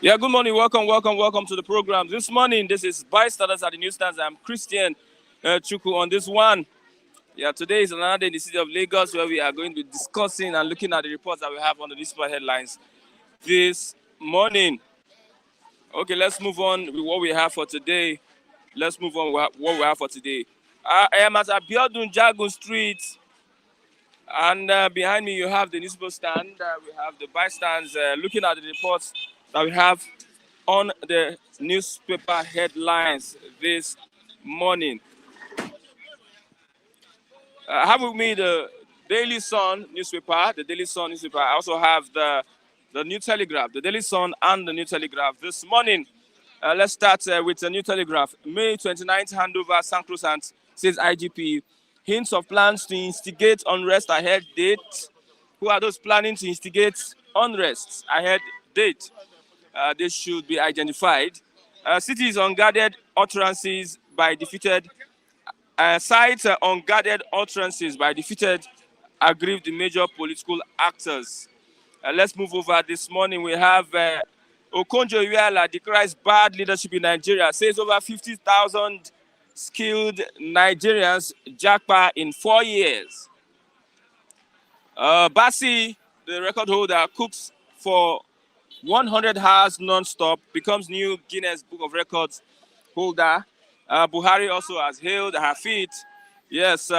Yeah, good morning. Welcome to the program. This morning, this is Bystanders at the Newsstands. I'm Christian Chuku on this one. Yeah, today is another day in the city of Lagos where we are going to be discussing and looking at the reports that we have on the newspaper headlines this morning. Okay, let's move on with what we have for today. Let's move on with what we have for today. I am at Abiodun Jagun Street, and behind me you have the newspaper stand. We have the bystanders looking at the reports that we have on the newspaper headlines this morning. I have with me the Daily Sun newspaper, I also have the New Telegraph, the Daily Sun and the New Telegraph. This morning, let's start with the New Telegraph. May 29th handover, Sancrosanct, says IGP. Hints of plans to instigate unrest ahead date. Who are those planning to instigate unrest ahead date? They should be identified. Cities unguarded utterances by defeated cites unguarded utterances by defeated aggrieved major political actors. Let's move over. This morning we have Okonjo-Iweala decries bad leadership in Nigeria, says over 50,000 skilled Nigerians jackpot in 4 years. Bassi, the record holder, cooks for 100 hours non-stop, becomes new Guinness Book of Records holder. Buhari also has hailed her feat. Yes,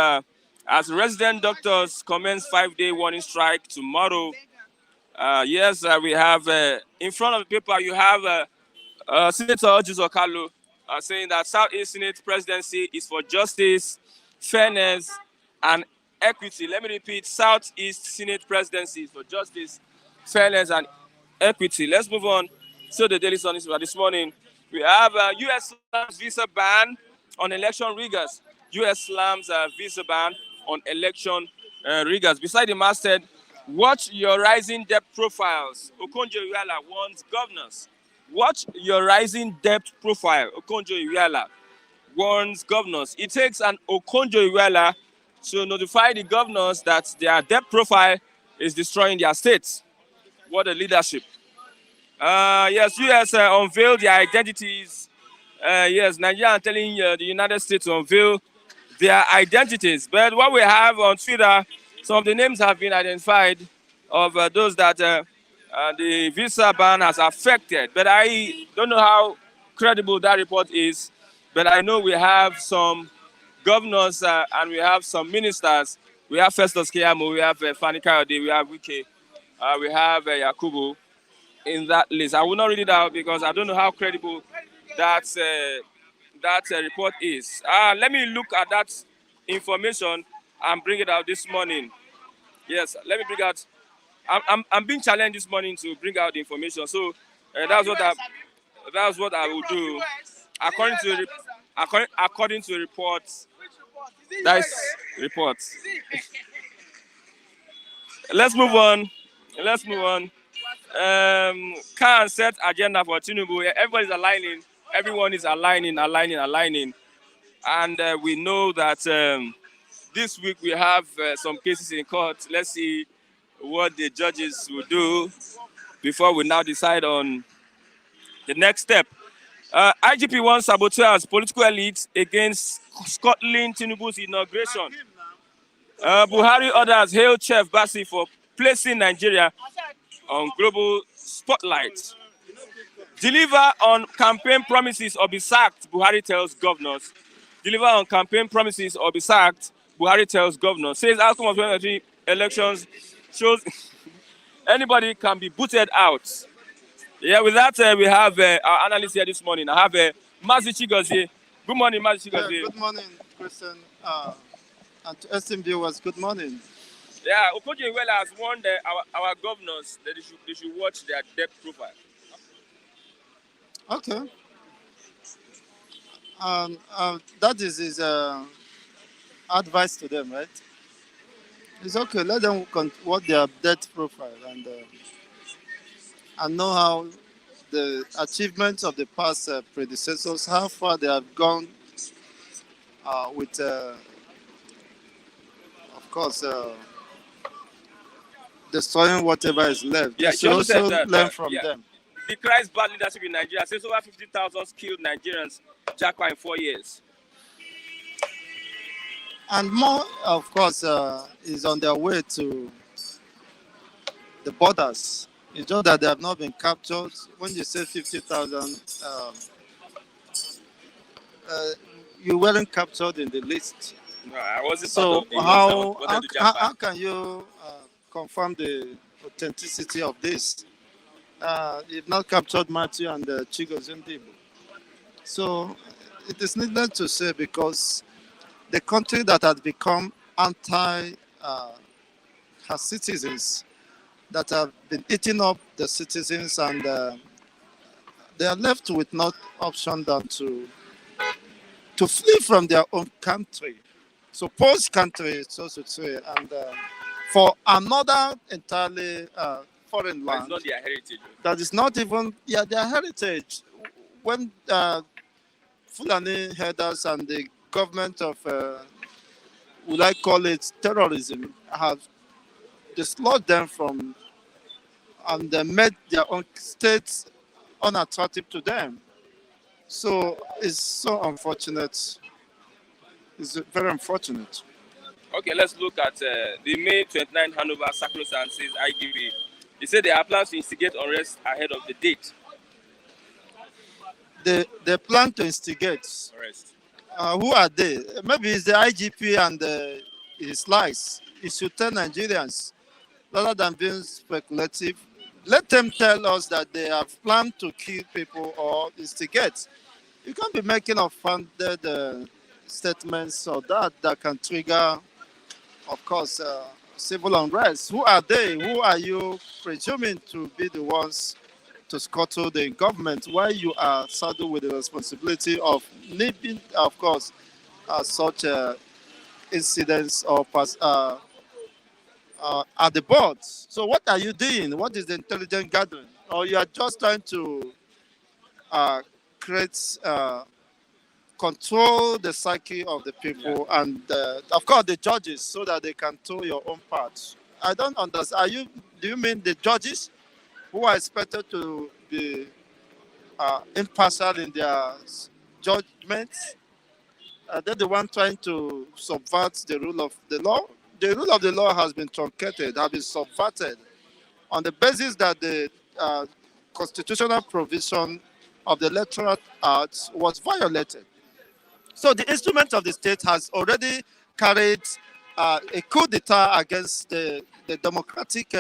as resident doctors commence 5-day warning strike tomorrow. Yes, we have in front of the paper, you have Senator Ojizo Kalu saying that Southeast Senate presidency is for justice, fairness, and equity. Let me repeat, Southeast Senate presidency is for justice, fairness, and equity. Let's move on to the Daily Sun this morning. We have U.S. slams visa ban on election riggers. U.S. slams visa ban on election riggers. Beside the masthead, watch your rising debt profiles. Okonjo-Iweala warns governors. Watch your rising debt profile. Okonjo-Iweala warns governors. It takes an Okonjo-Iweala to notify the governors that their debt profile is destroying their states. What a leadership. Yes, US unveiled their identities. Yes, Nigeria are telling the United States to unveil their identities. But what we have on Twitter, some of the names have been identified of those that the visa ban has affected. But I don't know how credible that report is. But I know we have some governors and we have some ministers. We have Festus Keyamo, we have Fani Kayode, we have Wike, we have Yakubu in that list. I will not read it out because I don't know how credible that report is. Let me look at that information and bring it out this morning. Yes, let me bring out. I'm being challenged this morning to bring out the information. So that's what I will do. According to according to reports. That's reports. Let's move on. Let's move on. Can set agenda for Tinubu. Everybody's aligning. Everyone is aligning. And we know that this week we have some cases in court. Let's see what the judges will do before we now decide on the next step. IGP wants saboteurs political elites against Scotland Tinubu's inauguration. Buhari orders hail Chef Bassi for placing Nigeria on global spotlight. Deliver on campaign promises or be sacked, Buhari tells governors. Deliver on campaign promises or be sacked, Buhari tells governors. Says outcome of 2023 elections shows anybody can be booted out. Yeah, with that, we have our analyst here this morning. I have Mazi Chigozie. Good morning, Mazi Chigozie. Good morning, Christian. And to esteemed viewers, good morning. Yeah, Okonjo-Iweala has warned our governors that they should watch their debt profile. Okay. That is his advice to them, right? It's okay. Let them watch their debt profile and know how the achievements of the past predecessors, how far they have gone with, of course, destroying whatever is left. Yeah, they should also learn from them. decries bad leadership in Nigeria. Says over 50,000 skilled Nigerians jackpot in 4 years. And more, of course, is on their way to the borders. It's just that they have not been captured. When you say 50,000, uh, you weren't captured in the list. No, I wasn't part So of the list. I how wanted to how jackpot. can you confirm the authenticity of this? You've not captured Matthew and Chigozie Ndibo. So it is needless to say because the country that has become anti her citizens, that have been eating up the citizens, and they are left with no option than to flee from their own country. So post country, so to say, and for another entirely foreign But it's land not their heritage. that is not even their heritage. When Fulani headers and the government of would I call it terrorism have dislodged them from and made their own states unattractive to them. So it's so unfortunate. It's very unfortunate. Okay, let's look at the May 29 handover. Sacrosanct says IGP. He said they are plans to instigate unrest ahead of the date. They plan to instigate. Arrest. Who are they? Maybe it's the IGP and his lies. It should tell Nigerians rather than being speculative. Let them tell us that they have planned to kill people or instigate. You can't be making unfounded statements or that can trigger, of course, civil unrest. Who are they? Who are you presuming to be the ones to scuttle the government while you are saddled with the responsibility of nipping, of course, such incidents or at the board? So what are you doing? What is the intelligence gathering? Or you are just trying to create, control the psyche of the people and, of course, the judges so that they can throw your own part? I don't understand. Do you mean the judges who are expected to be impartial in their judgments? They're the one trying to subvert the rule of the law. The rule of the law has been truncated, has been subverted on the basis that the constitutional provision of the Electoral Act was violated. So the instrument of the state has already carried a coup d'etat against the democratic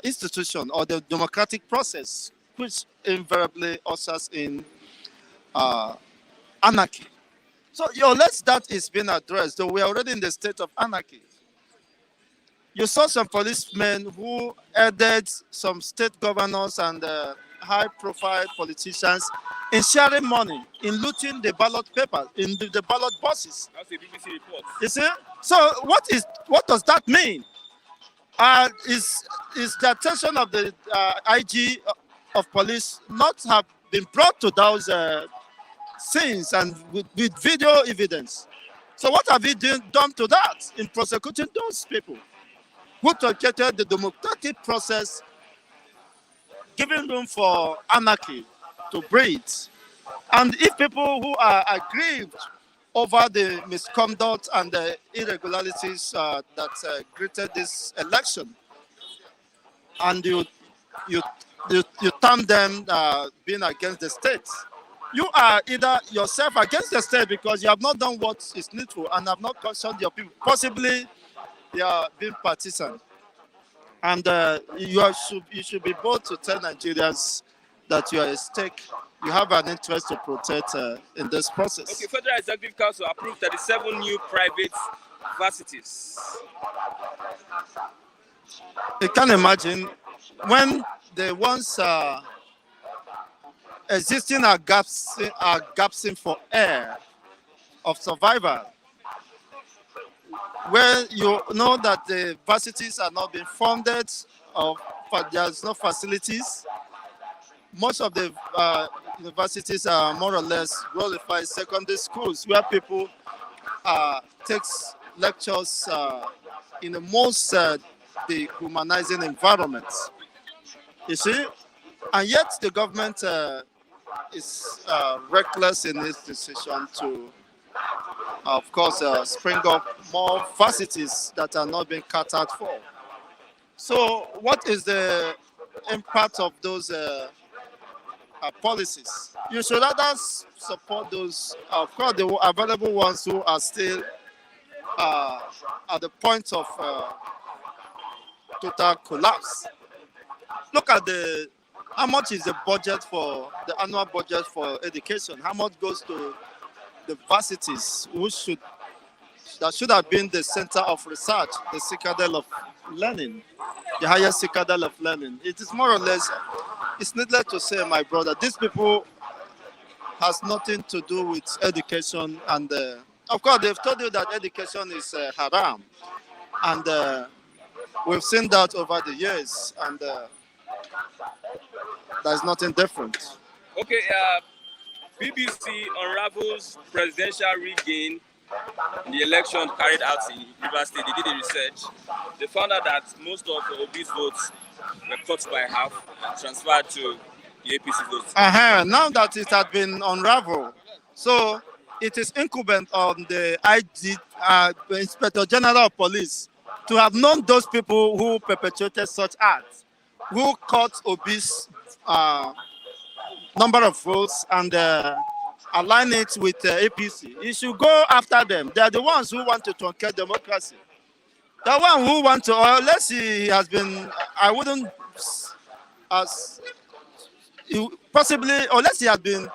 institution or the democratic process, which invariably ushers in anarchy. So unless that is being addressed, though we are already in the state of anarchy. You saw some policemen who aided some state governors and high-profile politicians in sharing money, in looting the ballot papers, in the ballot boxes. That's a BBC report. You see? So what does that mean? Is the attention of the IG of police not have been brought to those scenes and with video evidence? So what have you done to that in prosecuting those people who truncated the democratic process, giving room for anarchy to breed? And if people who are aggrieved over the misconduct and the irregularities that greeted this election, and you term them being against the state, you are either yourself against the state because you have not done what is needful and have not cautioned your people. Possibly you are being partisan. And you should be bold to tell Nigerians that you are at stake. You have an interest to protect in this process. Okay, Federal Executive Council approved 37 new private varsities. You can imagine when the ones existing are gapsing for air of survival, where you know that the varsities are not being funded, or there's no facilities. Most of the universities are more or less glorified secondary schools where people takes lectures in the most dehumanizing environments. You see, And yet the government is reckless in its decision to, of course, spring up more facilities that are not being catered for. So, what is the impact of those policies? You should rather support those, of course, the available ones who are still uh, at the point of total collapse. Look at the how much is the budget for the annual budget for education? How much goes to the varsities, who should that should have been the center of research, the citadel of learning, the highest citadel of learning? It is more or less. It's needless to say, my brother, these people has nothing to do with education, and of course they've told you that education is haram, and we've seen that over the years, and there's nothing different. Okay, BBC unravels presidential regain in the election carried out in Rivers State. They did a research. They found out that most of Obi's votes were cut by half and transferred to the APC votes. Now that it had been unraveled, so it is incumbent on the IG, Inspector General of Police, to have known those people who perpetrated such acts, who cut Obi's number of votes and align it with APC. You should go after them. They are the ones who want to truncate democracy. The one who want to, or unless he has been, I wouldn't, as possibly, unless he has been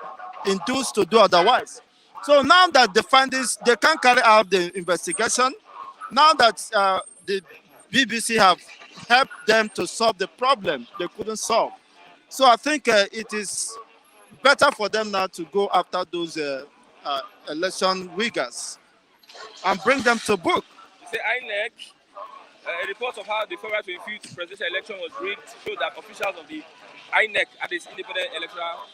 induced to do otherwise. So now that the findings, they can carry out the investigation. Now that the BBC have helped them to solve the problem they couldn't solve. So I think it is better for them now to go after those election riggers and bring them to book. You say INEC, a report of how the February 25th presidential election was rigged showed that officials of the INEC at its independent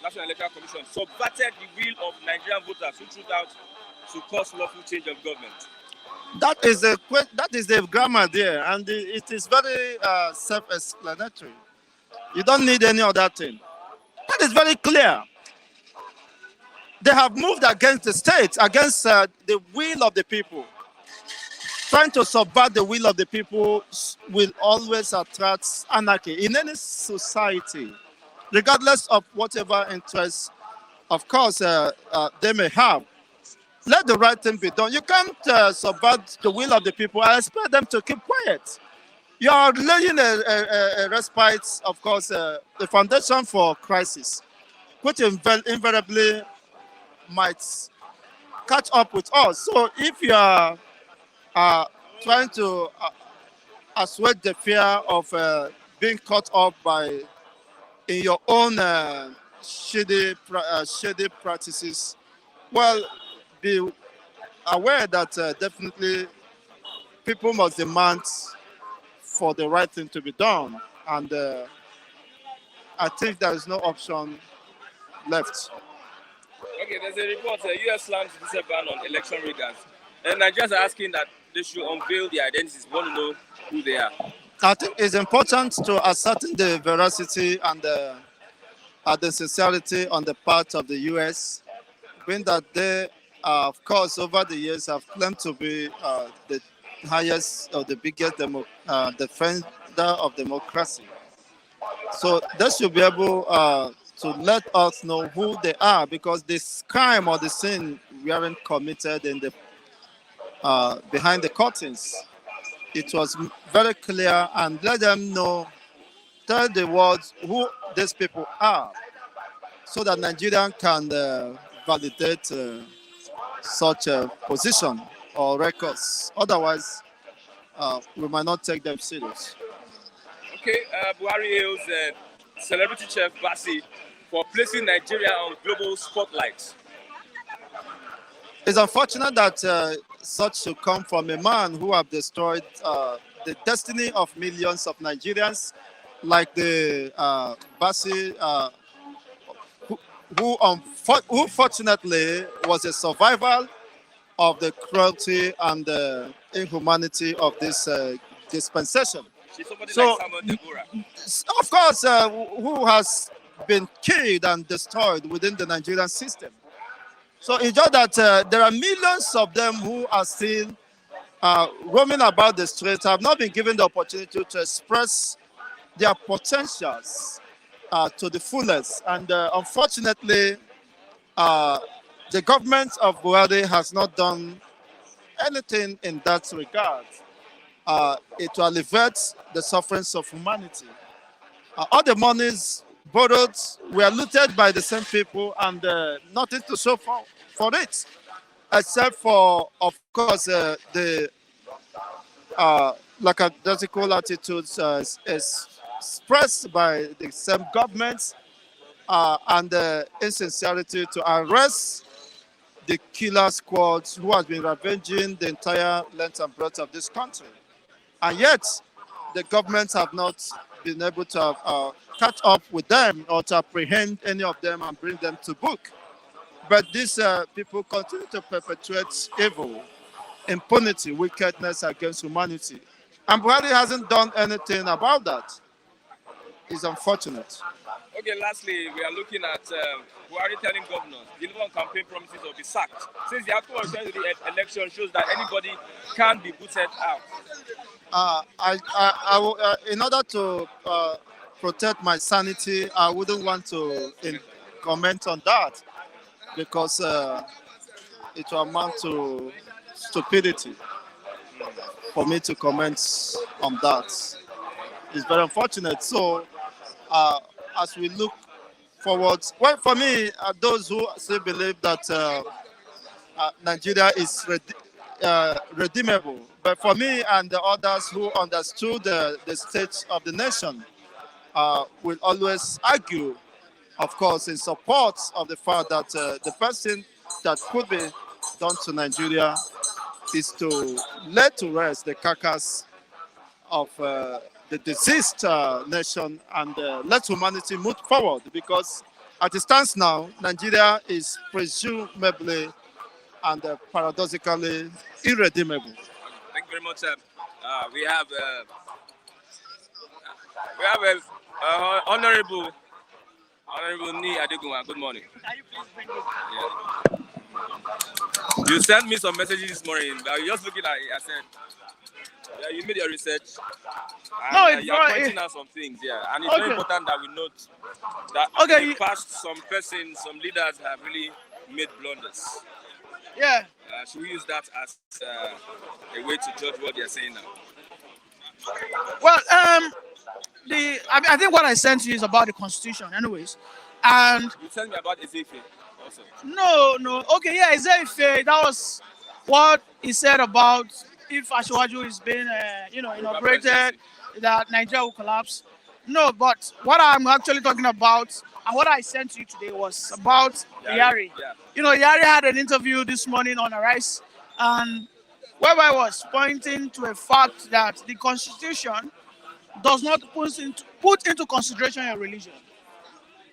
National Electoral Commission subverted the will of Nigerian voters who threw out to cause lawful change of government. That is the grammar there, and it is very self-explanatory. You don't need any other thing. That is very clear. They have moved against the state, against the will of the people. Trying to subvert the will of the people will always attract anarchy in any society, regardless of whatever interests, of course, they may have. Let the right thing be done. You can't subvert the will of the people and expect them to keep quiet. You are laying a respite, of course, the foundation for crisis, which invariably might catch up with us. So if you are trying to assuage the fear of being caught up by in your own shady practices, well, be aware that definitely people must demand for the right thing to be done, and I think there is no option left. Okay, there's a report, U.S. slams this ban on election riggers. And Nigerians are asking that they should unveil their identities. We want to know who they are. I think it's important to ascertain the veracity and the sincerity on the part of the U.S., being that they, of course, over the years have claimed to be the highest or the biggest defender of democracy. So they should be able to let us know who they are, because this crime or the sin weren't committed in the behind the curtains. It was very clear, and let them know, tell the world who these people are, so that Nigerian can validate such a position or records. Otherwise, we might not take them serious. Okay, Buhari hails celebrity chef Basi for placing Nigeria on global spotlight. It's unfortunate that such should come from a man who have destroyed the destiny of millions of Nigerians, like the Basi, who fortunately was a survivor of the cruelty and the inhumanity of this dispensation. She's somebody So, like Samuel Deborah. Of course, who has been killed and destroyed within the Nigerian system. So it's just that there are millions of them who are still roaming about the streets, have not been given the opportunity to express their potentials to the fullest. And unfortunately, the government of Buhari has not done anything in that regard. It will alleviate the sufferings of humanity. All the monies borrowed were looted by the same people, and nothing to show for it, except for, of course, the lackadaisical attitudes expressed by the same governments and the insincerity to arrest the killer squads who has been ravaging the entire length and breadth of this country. And yet, the governments have not been able to catch up with them or to apprehend any of them and bring them to book. But these people continue to perpetuate evil, impunity, wickedness against humanity. And Buhari hasn't done anything about that. It's unfortunate. Okay, lastly, we are looking at Buhari telling governors, deliver on campaign promises or be sacked. Since the outcome of the election shows that anybody can be booted out. In order to protect my sanity, I wouldn't want to comment on that because it will amount to stupidity for me to comment on that. It's very unfortunate. So, as we look forward, well, for me, those who still believe that Nigeria is redeemable, but for me and the others who understood the state of the nation, will always argue, of course, in support of the fact that the best thing that could be done to Nigeria is to lay to rest the carcass of the deceased nation and let humanity move forward, because as it stands now, Nigeria is presumably and paradoxically irredeemable. Thank you very much, sir. We have Honorable Ni Adegunwa. Good morning. Can you please bring this? Yeah. You sent me some messages this morning. I was just looking at it. I said, yeah, you made your research. No, And, you're pointing out some things, yeah. And it's very important that we note that in the past, some persons, some leaders have really made blunders. Yeah. Should we use that as a way to judge what they're saying now? Well, I think what I sent you is about the Constitution, anyways. And you sent me about Ezekiel also. No. Okay, yeah, Ezekiel. That was what he said about if Ashwaju is being, inaugurated, that Nigeria will collapse. No, but what I'm actually talking about and what I sent you today was about Yari. Yeah. Yari had an interview this morning on Arise, and whereby was pointing to a fact that the Constitution does not put into consideration your religion.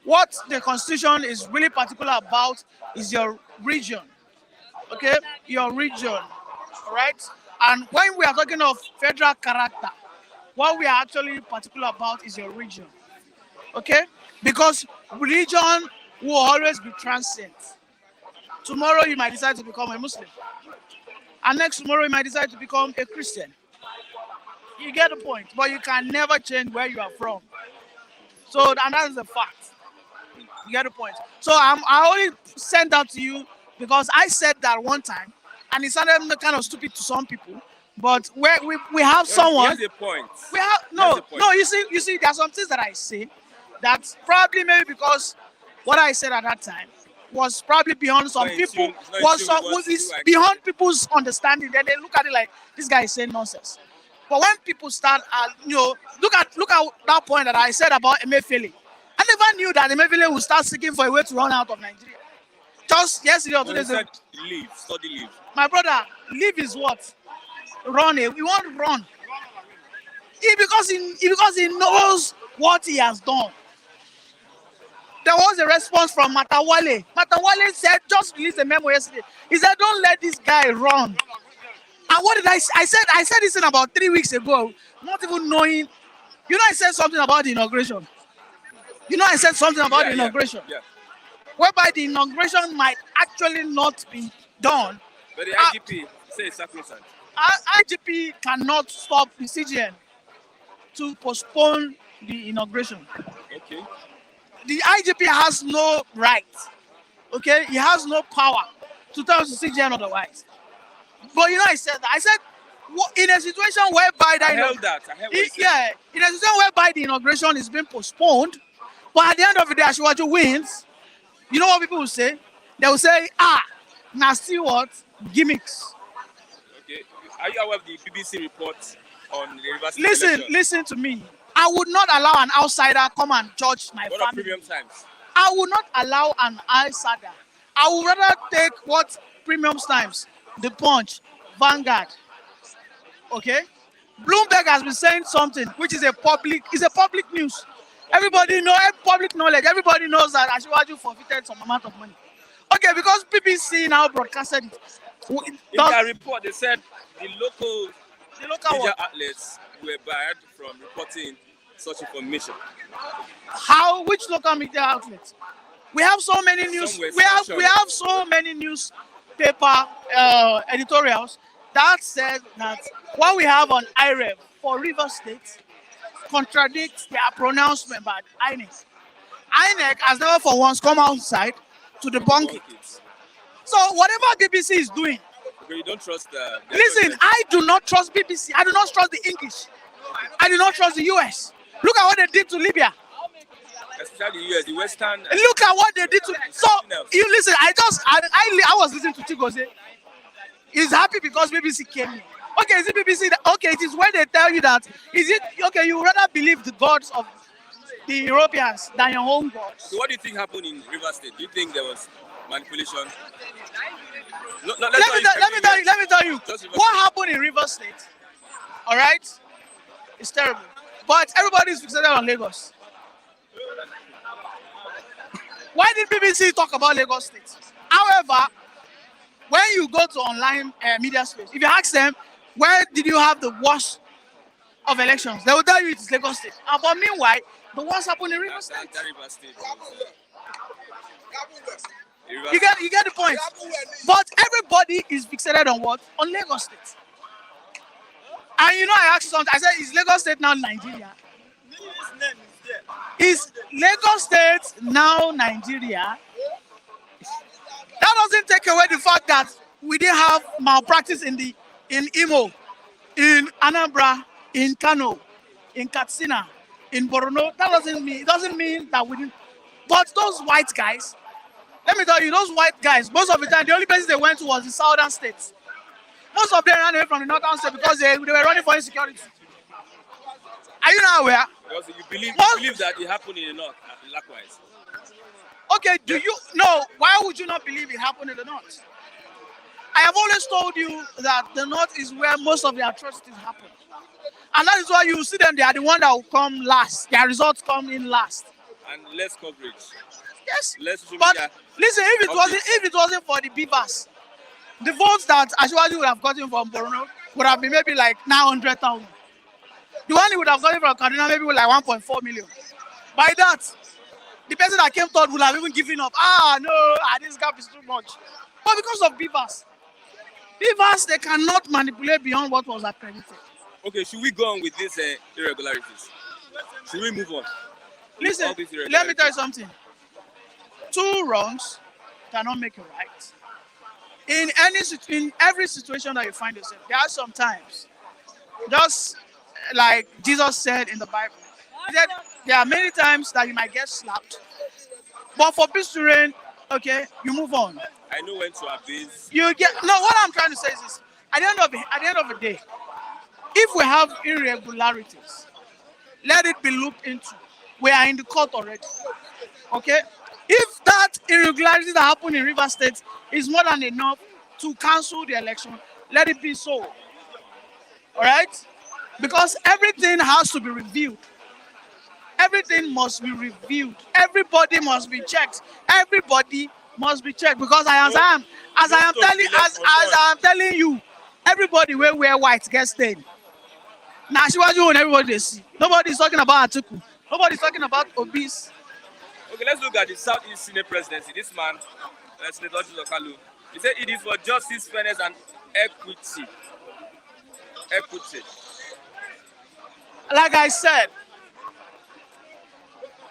What the Constitution is really particular about is your region. Okay? Your region. All right? And when we are talking of federal character, what we are actually particular about is your region. Okay? Because religion will always be transient. Tomorrow you might decide to become a Muslim. And next tomorrow you might decide to become a Christian. You get the point. But you can never change where you are from. So, and that is a fact. You get the point. So I only sent that to you because I said that one time, and it sounded kind of stupid to some people. But we have someone. Here's the point. We have no. You see, there are some things that I say that probably maybe because what I said at that time was probably beyond some people, was beyond people's understanding. Then they look at it like this guy is saying nonsense. But when people start, look at that point that I said about Emefiele. I never knew that Emefiele would start seeking for a way to run out of Nigeria. Just yesterday or 2 days ago. Leave, study leave. My brother, leave is what? Run. We want to run. Because he knows what he has done. There was a response from Matawale. Matawale said, just released a memo yesterday. He said, don't let this guy run. And what did I say? I said this in about 3 weeks ago, not even knowing. I said something about the inauguration. You know, I said something about the Yeah, inauguration, yeah. whereby the inauguration might actually not be done. But the Ah. IGP says sacrosanct. IGP cannot stop the CGN to postpone the inauguration. Okay. The IGP has no right, okay? He has no power to tell the CGN otherwise. But you know, I said that. I said, in a situation whereby I held that. I held what you said. yeah, in a situation whereby the inauguration is being postponed, but at the end of the day, Asiwaju wins, you know what people will say? They will say, now see what? Gimmicks. Okay. Are you aware of the BBC report on the Rivers State Listen, election? listen to me. I would not allow an outsider come and judge my What are family. Premium Times? I will not allow an outsider. I would rather take what Premium Times, The Punch, Vanguard. Okay? Bloomberg has been saying something which is a public news. Everybody know, public knowledge. Everybody knows that Asiwaju forfeited some amount of money. Okay, because BBC now broadcasted it. In their report, they said the local media what? outlets were barred from reporting such information. How? Which local media outlets? We have so many news. Some were We have so many newspaper editorials that said that what we have on IREV for River State contradicts their pronouncement by INEC. INEC has never for once come outside to debunk it. So whatever BBC is doing, Okay, you don't trust the listen, I do not trust BBC. I do not trust the English. I do not trust the US. Look at what they did to Libya. especially the US, the Western. Look at what they did to. So you listen. I was listening to Chigoze. He's happy because BBC came in. Okay, is it BBC? Okay, it is when they tell you that. Is it okay? You rather believe the gods of the Europeans than your own gods. So what do you think happened in River State? Do you think there was manipulation? No, Let me tell you. What happened in River State? All right, it's terrible. But everybody is fixated on Lagos. Why did BBC talk about Lagos State? However, when you go to online media space, if you ask them, where did you have the worst of elections? They will tell you it's Lagos State. But meanwhile, the worst happened in River State. River State. You get the point. But everybody is fixated on what? On Lagos State. And you know, I asked something. I said, is Lagos State now Nigeria? Is Lagos State now Nigeria? That doesn't take away the fact that we didn't have malpractice in Imo, in Anambra, in Kano, in Katsina, in Borno. That doesn't mean that we didn't. But those white guys, let me tell you, those white guys, most of the time, the only places they went to was the southern states. Most of them ran away from the northern state because they were running for insecurity. Are you not aware? Because you believe that it happened in the north, likewise. Okay, do you know why would you not believe it happened in the north? I have always told you that the north is where most of the atrocities happen. And that is why you see them, they are the one that will come last. Their results come in last. And less coverage. Yes. Less social But media. listen, if it wasn't for the Beavers, the votes that Asiwaju would have gotten from Borno would have been maybe like 900,000. The one he would have gotten from Kaduna maybe like 1.4 million. By that, the person that came third would have even given up. This gap is too much. But because of Beavers, they cannot manipulate beyond what was accredited. Okay, should we go on with these irregularities? Should we move on? Listen, let me tell you something. 2 wrongs cannot make a right. In every situation that you find yourself, there are some times, just like Jesus said in the Bible, he said there are many times that you might get slapped, but for peace to reign, okay, you move on. I know when to abuse. What I'm trying to say is this: at the end of the day, if we have irregularities, let it be looked into. We are in the court already. Okay? If that irregularity that happened in River State is more than enough to cancel the election, let it be so. All right? Because everything has to be reviewed. Everything must be reviewed. Everybody must be checked. Everybody must be checked. Because as I am telling you, everybody will wear white gets stained. Now, Asiwaju and everybody they see. Nobody's talking about Atiku. Nobody's talking about Obis. Okay, let's look at the Southeast Senate presidency. This man, Senator Ojo Kalu, he said it is for justice, fairness, and equity. Equity. Like I said,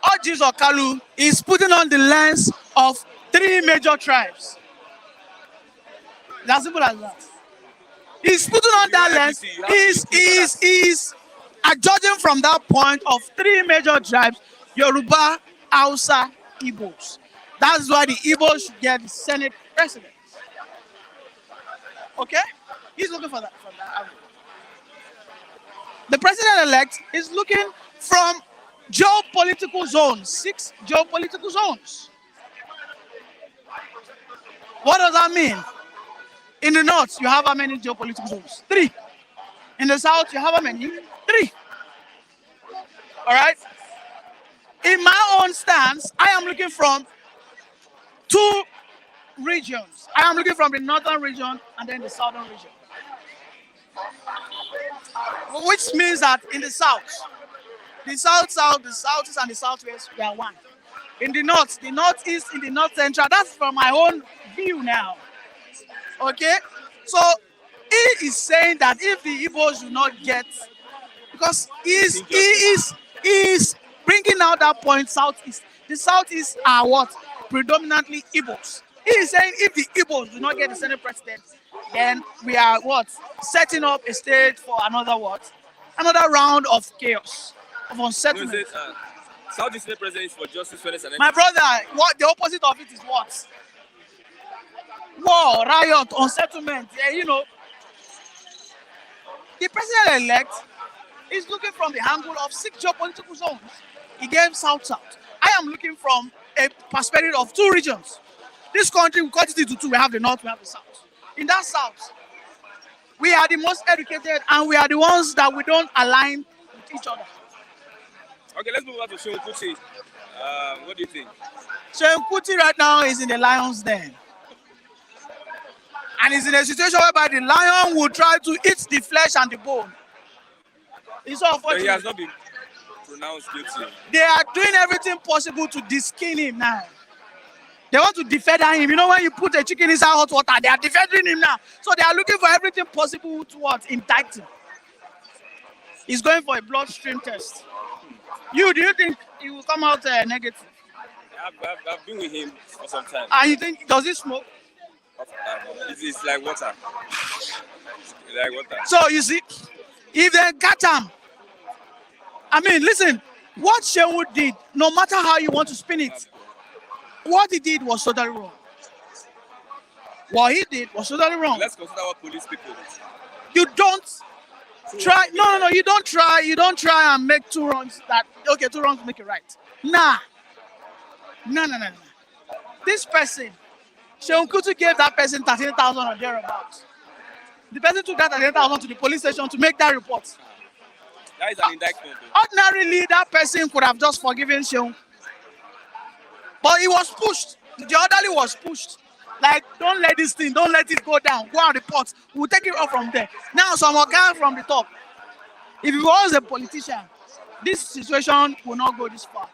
Orji Kalu is putting on the lens of three major tribes. It's as simple as that. He's putting on that lens. He's judging from that point of three major tribes: Yoruba, Hausa, Igbos. That's why the Igbos should get the Senate president. Okay? He's looking for that. From that angle. The president-elect is looking from geopolitical zones, 6 geopolitical zones. What does that mean? In the north, you have how many geopolitical zones? 3. In the south, you have how many? 3. All right? In my own stance, I am looking from 2 regions. I am looking from the northern region and then the southern region. Which means that in the south, the south, the southeast, and the southwest, we are one. In the north, the northeast, in the north central, that's from my own view now. Okay? So he is saying that if the Igbos do not get, because he is bringing out that point southeast. The southeast are what? Predominantly Igbos. He is saying if the Igbos do not get the Senate president, then we are what? Setting up a stage for another what? Another round of chaos, of unsettlement. Southeast Senate president is for justice, fairness, and My brother, what the opposite of it is what? War, riot, unsettlement. Yeah, you know. The president-elect is looking from the angle of 6 geopolitical zones. He gave South-South. I am looking from a perspective of 2 regions. This country, we cut it into 2. We have the North, we have the South. In that South, we are the most educated and we are the ones that we don't align with each other. Okay, let's move on to Seun Kuti. What do you think? Seun Kuti right now is in the lion's den. And he's in a situation whereby the lion will try to eat the flesh and the bone. It's so unfortunate. But he has not been pronounced guilty. They are doing everything possible to de-skin him now. They want to defeather him. You know when you put a chicken inside hot water, they are defeathering him now. So they are looking for everything possible to what? Indict him. He's going for a bloodstream test. Do you think he will come out negative? I've been with him for some time. And you think, does he smoke? It's like water. Like water. So you see, if they catch him, I mean, listen, what Seun did, no matter how you want to spin it, what he did was totally wrong. What he did was totally wrong. Let's consider what police people do. You don't try. No. You don't try. You don't try and make 2 wrongs. 2 wrongs make it right. Nah. No. This person, Seun Kuti gave that person 13,000 or thereabouts. The person took that 13,000 to the police station to make that report. That is an indictment. Though. Ordinarily, that person could have just forgiven Seun. But he was pushed. The orderly was pushed. Like, don't let this thing, don't let it go down. Go and report. We'll take it off from there. Now, some guy from the top. If he was a politician, this situation will not go this far.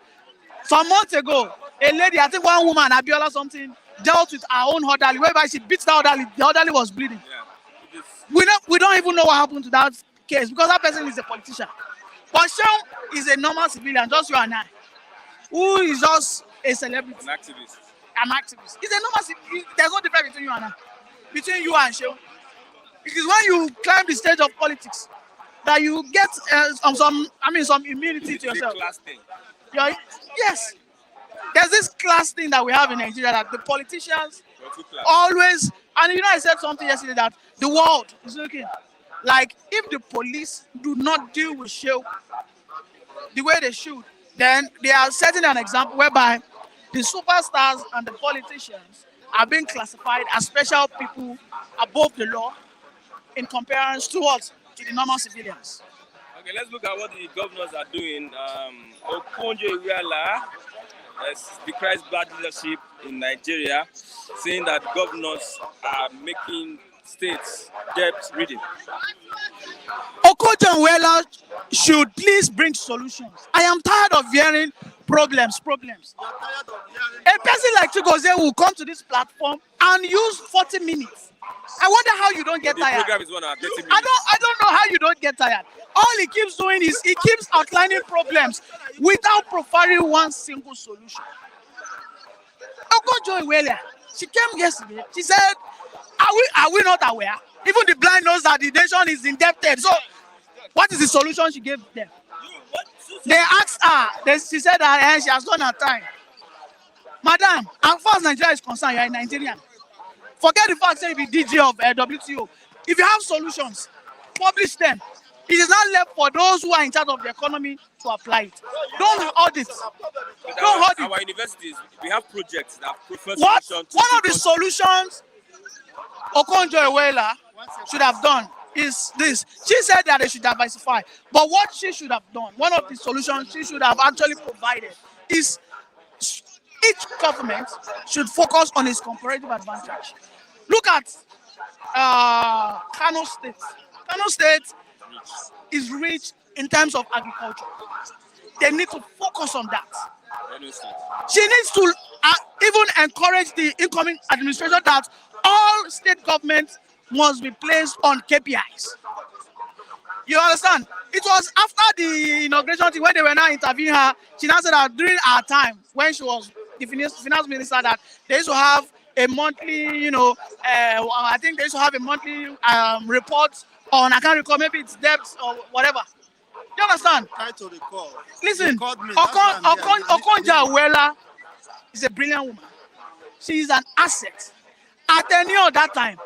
Some months ago, a lady, I think one woman, Abiola something, dealt with her own orderly, whereby she beat the orderly was bleeding. Yeah. We don't even know what happened to that case because that person is a politician. But Seun is a normal civilian, just you and I, who is just a celebrity. An activist. He's a normal civilian. There's no difference between you and I. Between you and Seun. It is when you climb the stage of politics that you get some immunity to yourself. Class thing. Yes. There's this class thing that we have in Nigeria that the politicians always, and you know, I said something yesterday that the world is looking like if the police do not deal with Seun the way they should, then they are setting an example whereby the superstars and the politicians are being classified as special people above the law in comparison to what? To the normal civilians. Okay, let's look at what the governors are doing. Okonjo-Iweala decries bad leadership in Nigeria, saying that governors are making states debt reading. Okonjo-Iweala should please bring solutions. I am tired of hearing problems. A person like Chigozie will come to this platform and use 40 minutes. I wonder how you don't get The tired. program is 1 hour 30 minutes. I don't know how you don't get tired. All he keeps doing is he keeps outlining problems without providing one single solution. Okonjo-Iweala, she came yesterday. She said, "Are we not aware? Even the blind knows that the nation is indebted." So, what is the solution she gave them? They asked her. She said that she has gone her time. Madam, as far as Nigeria is concerned, you are a Nigerian. Forget the fact that you be DG of WTO. If you have solutions, publish them. It is not left for those who are in charge of the economy to apply it. Don't audit. Don't audit. Our universities, we have projects that prefer What? solutions. One of the solutions Okonjo-Iweala should have done is this. She said that they should diversify. But what she should have done, one of the solutions she should have actually provided is each government should focus on its comparative advantage. Look at Kano State. Kano State is rich in terms of agriculture. They need to focus on that. She needs to even encourage the incoming administration that all state governments must be placed on KPIs. You understand? It was after the inauguration when they were now interviewing her. She now said that during her time, when she was the finance minister, that they used to have a monthly, I think they used to have a monthly report on, I can't recall, maybe it's debts or whatever. You understand? Try to recall. Listen, You called me. That's why I'm here. Okonjo-Iweala is a brilliant woman. She is an asset. At any of that time,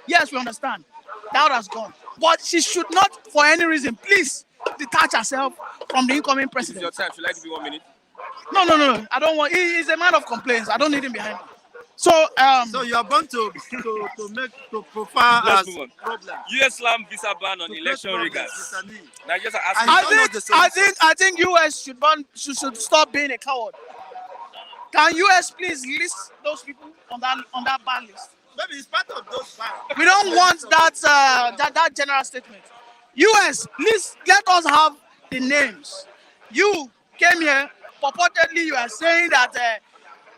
yes, we understand. That has gone. But she should not, for any reason, please detach herself from the incoming This is your president. time. Should I give you 1 minute? No. I don't want. He is a man of complaints. I don't need him behind me. So, So you are going to profile Let's as move on. problem. US land visa ban on To election create riggers. problems, Mr. Lee. Nigerians are And asking. you don't know the I think US should stop being a coward. Can US please list those people on that ban list? Maybe it's part of those bans. We don't want that general statement. US, please let us have the names. You came here, purportedly you are saying that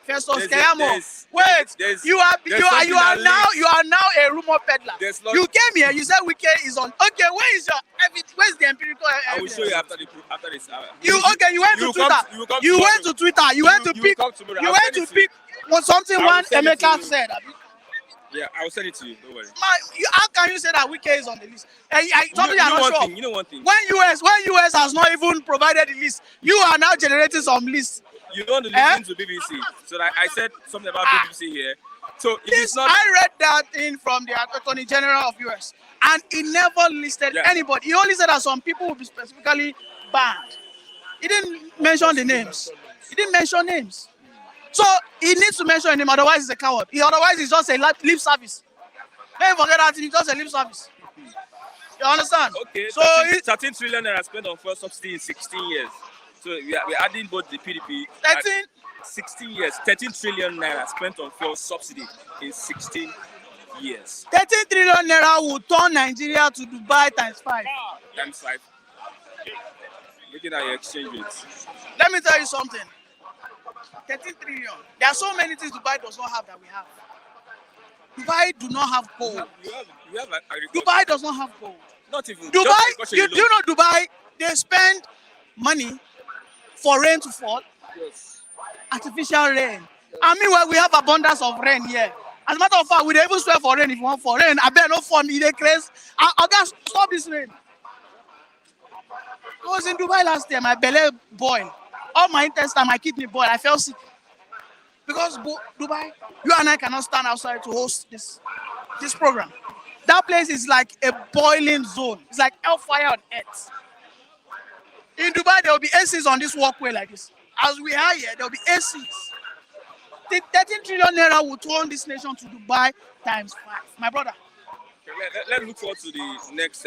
Festus Keyamo. Wait, you are now a rumor peddler. You came here, you said Wike is on. Okay, where's the empirical evidence? I will show you after this hour. You went to Twitter. You went to Twitter. You went to pick. You went to pick something one Emeka said. Yeah, I will send it to you. Don't worry. How can you say that Wike is on the list? You know one thing. When US has not even provided the list, you are now generating some lists. You don't listen to BBC. So I said something about BBC here. So it is not. I read that in from the Attorney General of US, and he never listed anybody. He only said that some people will be specifically banned. He didn't mention the names. He didn't mention names. So he needs to mention him, otherwise he's a coward. Otherwise he's just a lip service. Don't forget that he's just a lip service. You understand? Okay. So 13 trillion naira spent on fuel subsidy in 16 years. So we're adding both the PDP. 16 years. 13 trillion naira spent on fuel subsidy in 16 years. 13 trillion naira will turn Nigeria to Dubai times 5. Times 5. Looking at your exchange rates. Let me tell you something. 13 trillion. There are so many things Dubai does not have that we have. Dubai do not have gold. You have Dubai does not have gold. Not even. Dubai, you know Dubai, they spend money for rain to fall. Yes. Artificial rain. I mean, well, we have abundance of rain here. As a matter of fact, we don't even swear for rain if you want for rain. I bet no fun. They crazy. I guess stop this rain. I was in Dubai last year. My belly boiled. All my intestine, my kidney boiled. I felt sick. Because Dubai, you and I cannot stand outside to host this program. That place is like a boiling zone. It's like hellfire on earth. In Dubai, there will be ACs on this walkway like this. As we are here, there will be ACs. The 13 trillion naira will turn this nation to Dubai times 5. My brother. Okay, let's look forward to the next.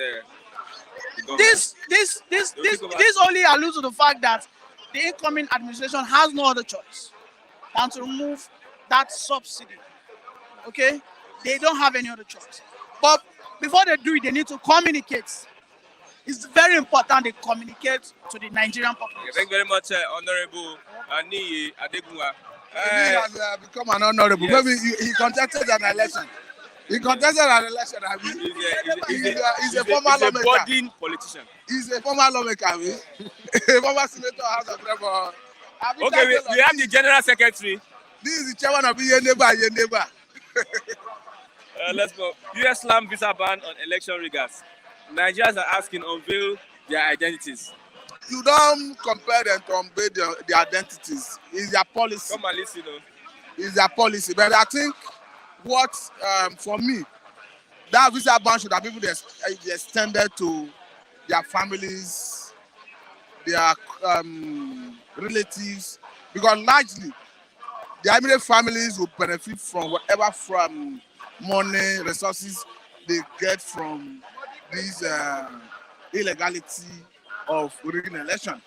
This only alludes to the fact that the incoming administration has no other choice than to remove that subsidy. Okay? They don't have any other choice. But before they do it, they need to communicate. It's very important they communicate to the Nigerian population. Thank you very much, Honorable Niyi Adegunwa. He has become an honorable. Yes. Maybe he contested an election. He contested an election. I mean, he's a former lawmaker. budding politician. He's a former lawmaker. I mean. A former senator, House of Rep. Okay, we have the General Secretary. This is the chairman of Yeneba. Let's go. US slam visa ban on election riggers. Nigerians are asking unveil their identities. You don't compare them to unveil their identities. It's their policy. Come and listen. It's their policy. But I think what, for me, that visa ban should have been extended to their families, their relatives, because largely the immediate families will benefit from whatever from money, resources they get from this illegality of rigging election.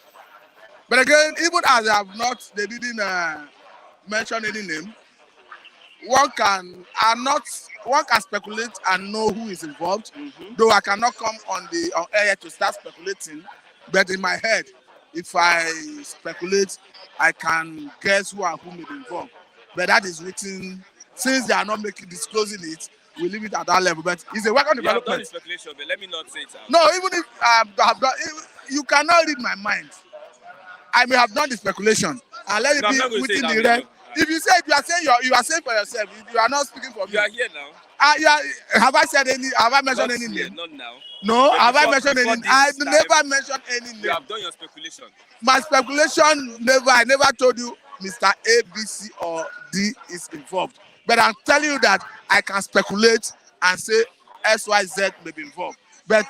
But again, even as they didn't mention any name, one can speculate and know who is involved. Though I cannot come on air to start speculating, but in my head, if I speculate, I can guess who and who may be involved. But that is written, since they are not disclosing it, we leave it at that level. But it's a welcome You have done the development. speculation, but let me not say it out. No, even if you cannot read my mind. I may have done the speculation and let it No, I'm not be going to say within that, the no. realm. If you are saying for yourself, you are not speaking for me. You are here now. Have I mentioned Not any here, name? not now. No, But have I before- mentioned any? before this I time, never mentioned any You name. have done your speculation. My speculation I never told you Mr. A, B, C, or D is involved. But I'm telling you that I can speculate and say X, Y, Z may be involved. But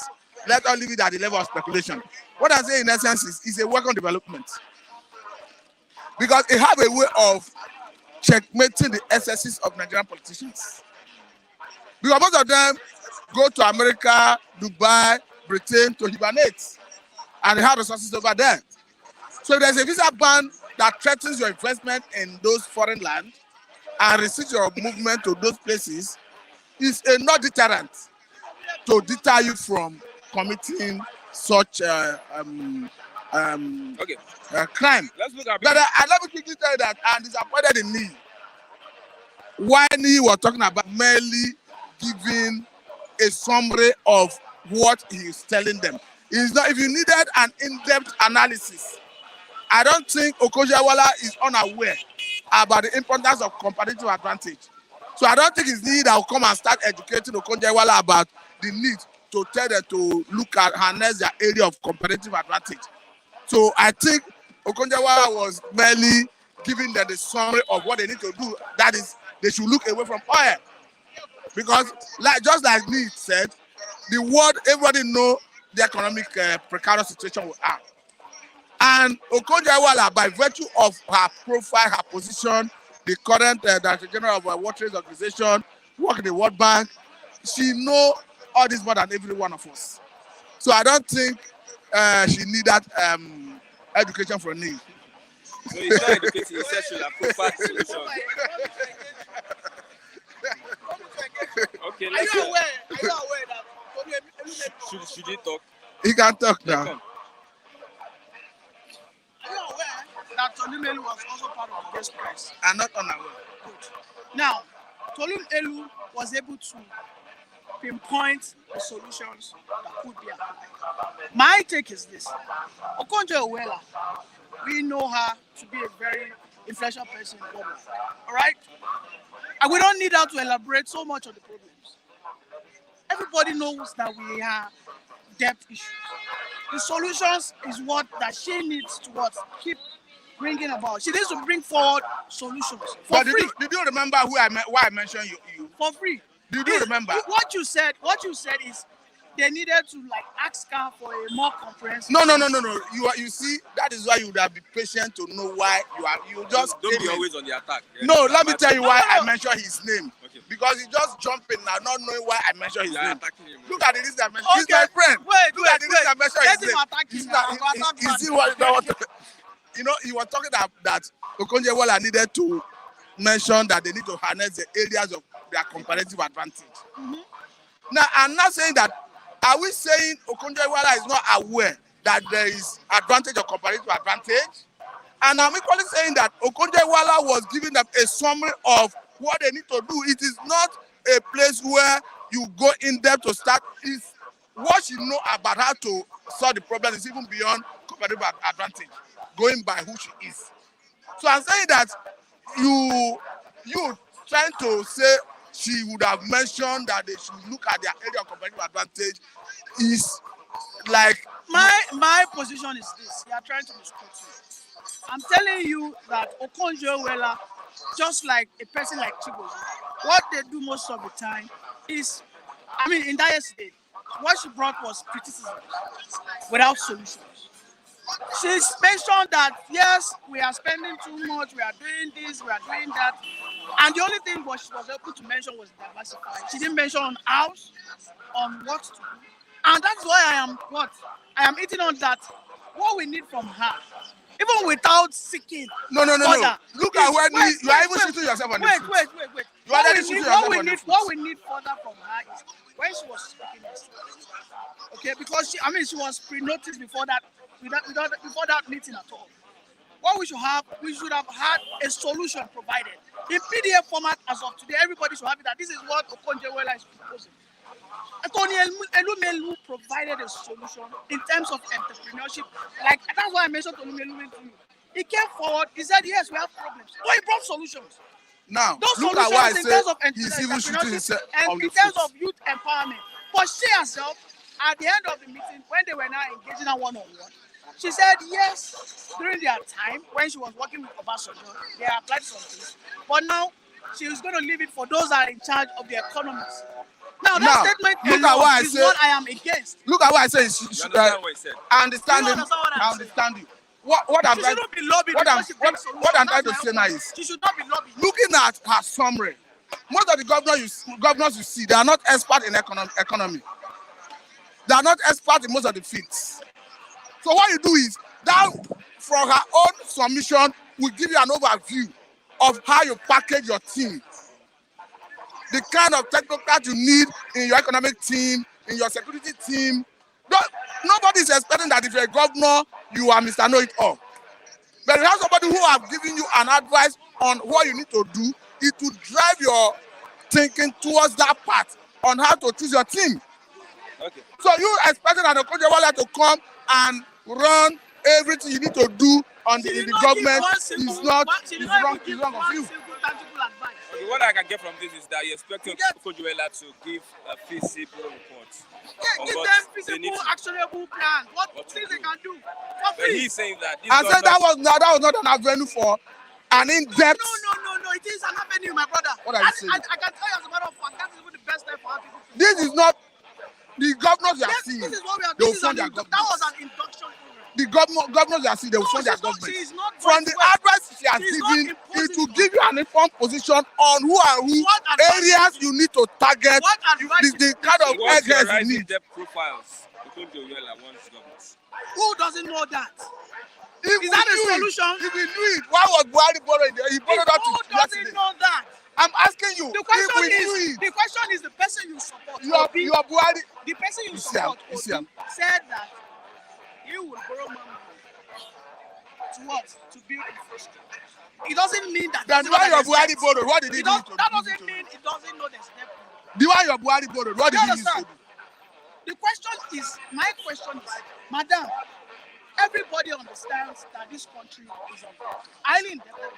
let us leave it at the level of speculation. What I say in essence is a welcome development. Because it have a way of checkmating the excesses of Nigerian politicians. Because most of them go to America, Dubai, Britain to hibernate. And they have resources over there. So if there's a visa ban that threatens your investment in those foreign lands and restricts your movement to those places, it's a not deterrent to deter you from committing such Okay, crime. let's look at But let me quickly tell you that I'm disappointed in Niyi. Why Niyi was talking about merely giving a summary of what he is telling them. It's not, if you needed an in-depth analysis, I don't think Okonjo-Iweala is unaware about the importance of competitive advantage. So I don't think it's Niyi that will come and start educating Okonjo-Iweala about the need to tell them to look at harness their area of competitive advantage. So I think Okonjo-Iweala was merely giving them the summary of what they need to do. That is, they should look away from oil. Because just like Niyi said, the world, everybody know the economic precarious situation we are. And Okonjo-Iweala, by virtue of her profile, her position, the current Director General of World Trade Organization, work in the World Bank, she know all this more than every one of us. So I don't think she needed education from Niyi. So he's not educating, he said she'll have proper solutions. Okay, Are let's you go. aware that Should he talk? He can talk Yeah, now. come. Are you aware that Tolu Elu was also part of the guest prize? I'm not unaware. Good. Now, Tolu Elu was able to pinpoint the solutions that could be applied. My take is this. Okonjo-Iweala, we know her to be a very influential person in government. All right? And we don't need her to elaborate so much on the problems. Everybody knows that we have debt issues. The solutions is what that she needs to keep bringing about. She needs to bring forward solutions for But free. did you remember why I mentioned you? For free. Did you remember? What you said is they needed to ask her for a more comprehensive. No. You see, that is why you would have been patient to know why you just Don't be came in. always on the attack. Yeah? No, let me tell you why No. I mentioned his name. Okay. Because he just jumped in now, not knowing why I mentioned his You are name. attacking him. Look at the reason I mentioned. He's Okay. my friend. Look at the reason I mentioned Let his him name. attack He's him not- now. I'll attack he- back. see what you want. You know, he was talking that Okonjo-Iweala needed to mention that they need to harness the areas of their comparative advantage. Now, I'm not saying that. Are we saying Okonjo-Iweala is not aware that there is advantage or comparative advantage? And I'm equally saying that Okonjo-Iweala was giving them a summary of what they need to do. It is not a place where you go in depth to start. It's what she know about how to solve the problem is even beyond comparative advantage, going by who she is. So I'm saying that you trying to say she would have mentioned that they should look at their area of comparative advantage is like My position is this: you are trying to misquote me. I'm telling you that Okonjo-Iweala, just like a person like Chigozie, what they do most of the time is, I mean, in that yesterday, what she brought was criticism without solutions. She's mentioned that yes, we are spending too much, we are doing this, we are doing that, and the only thing what she was able to mention was diversify. She didn't mention on how, on what to do, and that's why I am eating on that. What we need from her, even without seeking. no. further, Look at where wait, you are even wait, shooting yourself on the Wait. foot. You What already we shooting need, yourself what we on the need, foot. what we need further from her is when she was speaking yesterday. Okay, because she was pre-noticed before that, before that meeting at all. What we should have had a solution provided in PDF format as of today. Everybody should have it. That this is what Okonjo-Iweala is proposing. Tony Elumelu provided a solution in terms of entrepreneurship. Like that's why I mentioned Tony Elumelu to you. He came forward. He said, "Yes, we have problems." But he brought solutions. Now, Those look at why I solutions in say terms of he's even shooting himself and on in the terms foot. of youth empowerment. But she herself, at the end of the meeting, when they were now engaging her one-on-one, she said yes, during their time, when she was working with Obasanjo, they applied some things. But now, she was going to leave it for those that are in charge of the economics. Now, Now, that statement look at what I is say. what I am against. Look at what I say. You understand what he said? I understand You him. understand what I'm I understand you. What I'm She trying, shouldn't be lobbied what I'm because she brings solutions. what I'm trying That's to my say now own point. is, She should not be lobbied. looking at her summary, most of the governors you see, they are not experts in economy. They are not experts in most of the fields. So what you do is that from her own submission will give you an overview of how you package your team, the kind of technocrat you need in your economic team, in your security team. Nobody is expecting that if you're a governor, you are Mr. Know-it-all. But you have somebody who have given you an advice on what you need to do. It will drive your thinking towards that path on how to choose your team. Okay. So you expecting an Okonjo-Iweala to come and run everything you need to do on She in did the not government give one single, is not she is did not wrong. even Is give wrong of one you. single tangible advice. Okay, what I can get from this is that you're expecting Yes. Okonjo-Iweala to give a feasible report. Yeah, of give what them they need feasible, to- actionable plans. What what to things do. they can do for But free. he's saying that these I said that governors- was not an avenue for an in-depth. No. It is an avenue, my brother. What are you saying? I can tell you as a matter of fact, that is even the best time for our people. This is not the governors you are Yes, seeing. this is what we are They will doing. fund their That governments. was an induction program. The governors you are seeing, they will No, fund their she's not- government. she is not From going the to work. advice she has She's not given, imposing it will on give you an informed position on who and who What advice- areas you need to target, What advice the is- kind of He wants to eggheads rise you in need. depth profiles. Okonjo-Iweala wants governors. Who doesn't know that? If Is that we a knew solution? If we knew it, why was Buhari borrowing? He borrowed that Who to doesn't yesterday. know that? I'm asking you, The if question we knew is, it, the question is the person you support. your Obi, Buhari, the person you Isiam, support, Isiam. Obi, said that he will borrow money to what? To build infrastructure. It doesn't mean that. then doesn't why know your that Buhari there's debt. borrowed? What did he It do? does, to that do doesn't to mean it doesn't know there's debt. The one your Buhari borrowed, what did he You use to understand? do? The question is, my question is, Madam, everybody understands that this country is highly indebted.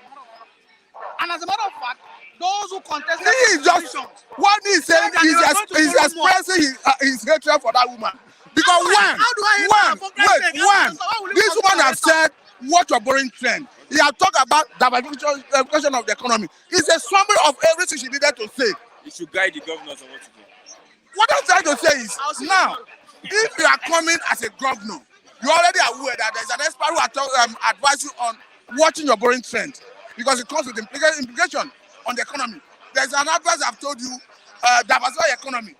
And as a matter of fact, those who contested He is just positions, what he's saying that they are going to he's borrow more. expressing his hatred for that woman. Because How do I hate her? For Christ's sake, why will you this come woman to has hate her? said what you're borrowing trend. He has talked about diversification of the economy. It's a summary of everything she needed to say. He should guide the governors on what to do. What I'm trying to say is, I'll see now, you if you are coming as a governor, you're already aware that there's an expert who will advise you on watching your borrowing trend because it comes with implication on the economy. There's an advice I've told you, diversify your economy.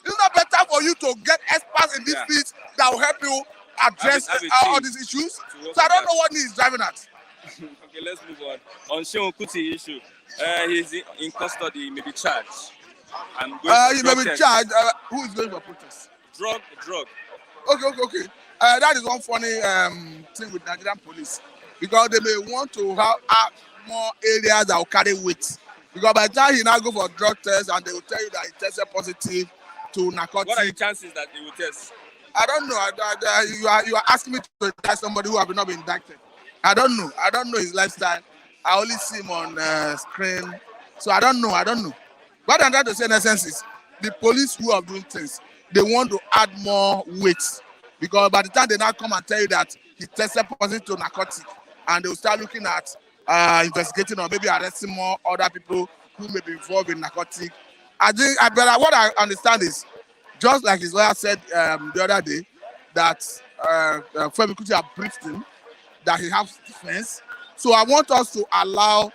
Isn't it better for you to get experts in this Yeah. field that will help you address Have a all team these issues? to work So I on don't that. know what he is driving at. Okay, let's move on. On Seun Kuti issue, he's in custody, maybe charged. I'm going You for may drug be test. charged. Who is going for protest? Drug. Okay. That is one funny thing with Nigerian police, because they may want to have more areas that will carry weight. Because by the time you now go for drug test and they will tell you that he tested positive to What are the narcotics, chances that they will test? I don't know. You are asking me to indict somebody who have not been indicted. I don't know his lifestyle. I only see him on screen, so I don't know. What I'm trying to say in essence is the police who are doing things, they want to add more weight, because by the time they now come and tell you that he tested positive to narcotic, and they will start looking at investigating or maybe arresting more other people who may be involved in narcotic. But what I understand is, just like his lawyer said the other day, that Femi Kuti have briefed him that he has defense. So I want us to allow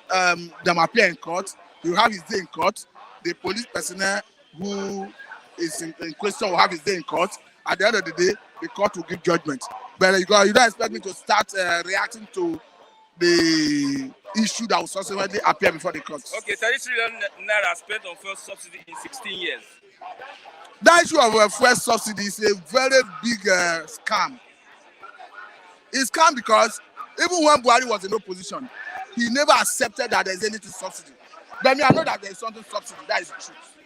them appear in court. He will have his day in court. The police personnel who is in question will have his day in court. At the end of the day, the court will give judgment. But you don't expect me to start reacting to the issue that will subsequently appear before the court. Okay, 30 trillion naira spent on fuel subsidy in 16 years. That issue of fuel subsidy is a very big scam. It's scam because even when Buhari was in opposition, he never accepted that there's anything subsidy. But I know that there's something subsidy. That is the truth.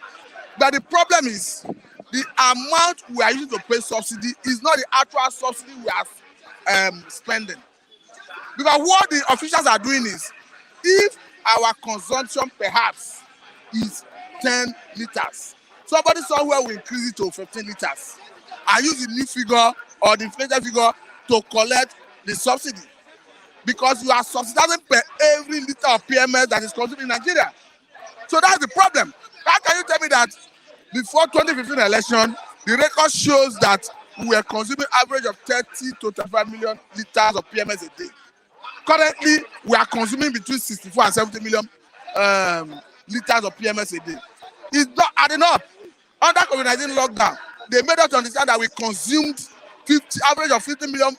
But the problem is the amount we are using to pay subsidy is not the actual subsidy we are spending. Because what the officials are doing is, if our consumption perhaps is 10 liters, somebody somewhere will increase it to 15 liters and use the new figure or the inflated figure to collect the subsidy. Because you are subsidizing per every liter of PMS that is consumed in Nigeria. So that's the problem. How can you tell me that before 2015 election, the record shows that we are consuming average of 30 to 35 million liters of PMS a day? Currently, we are consuming between 64 and 70 million liters of PMS a day. It's not adding up. Under COVID-19 lockdown, they made us understand that we consumed average of 50 million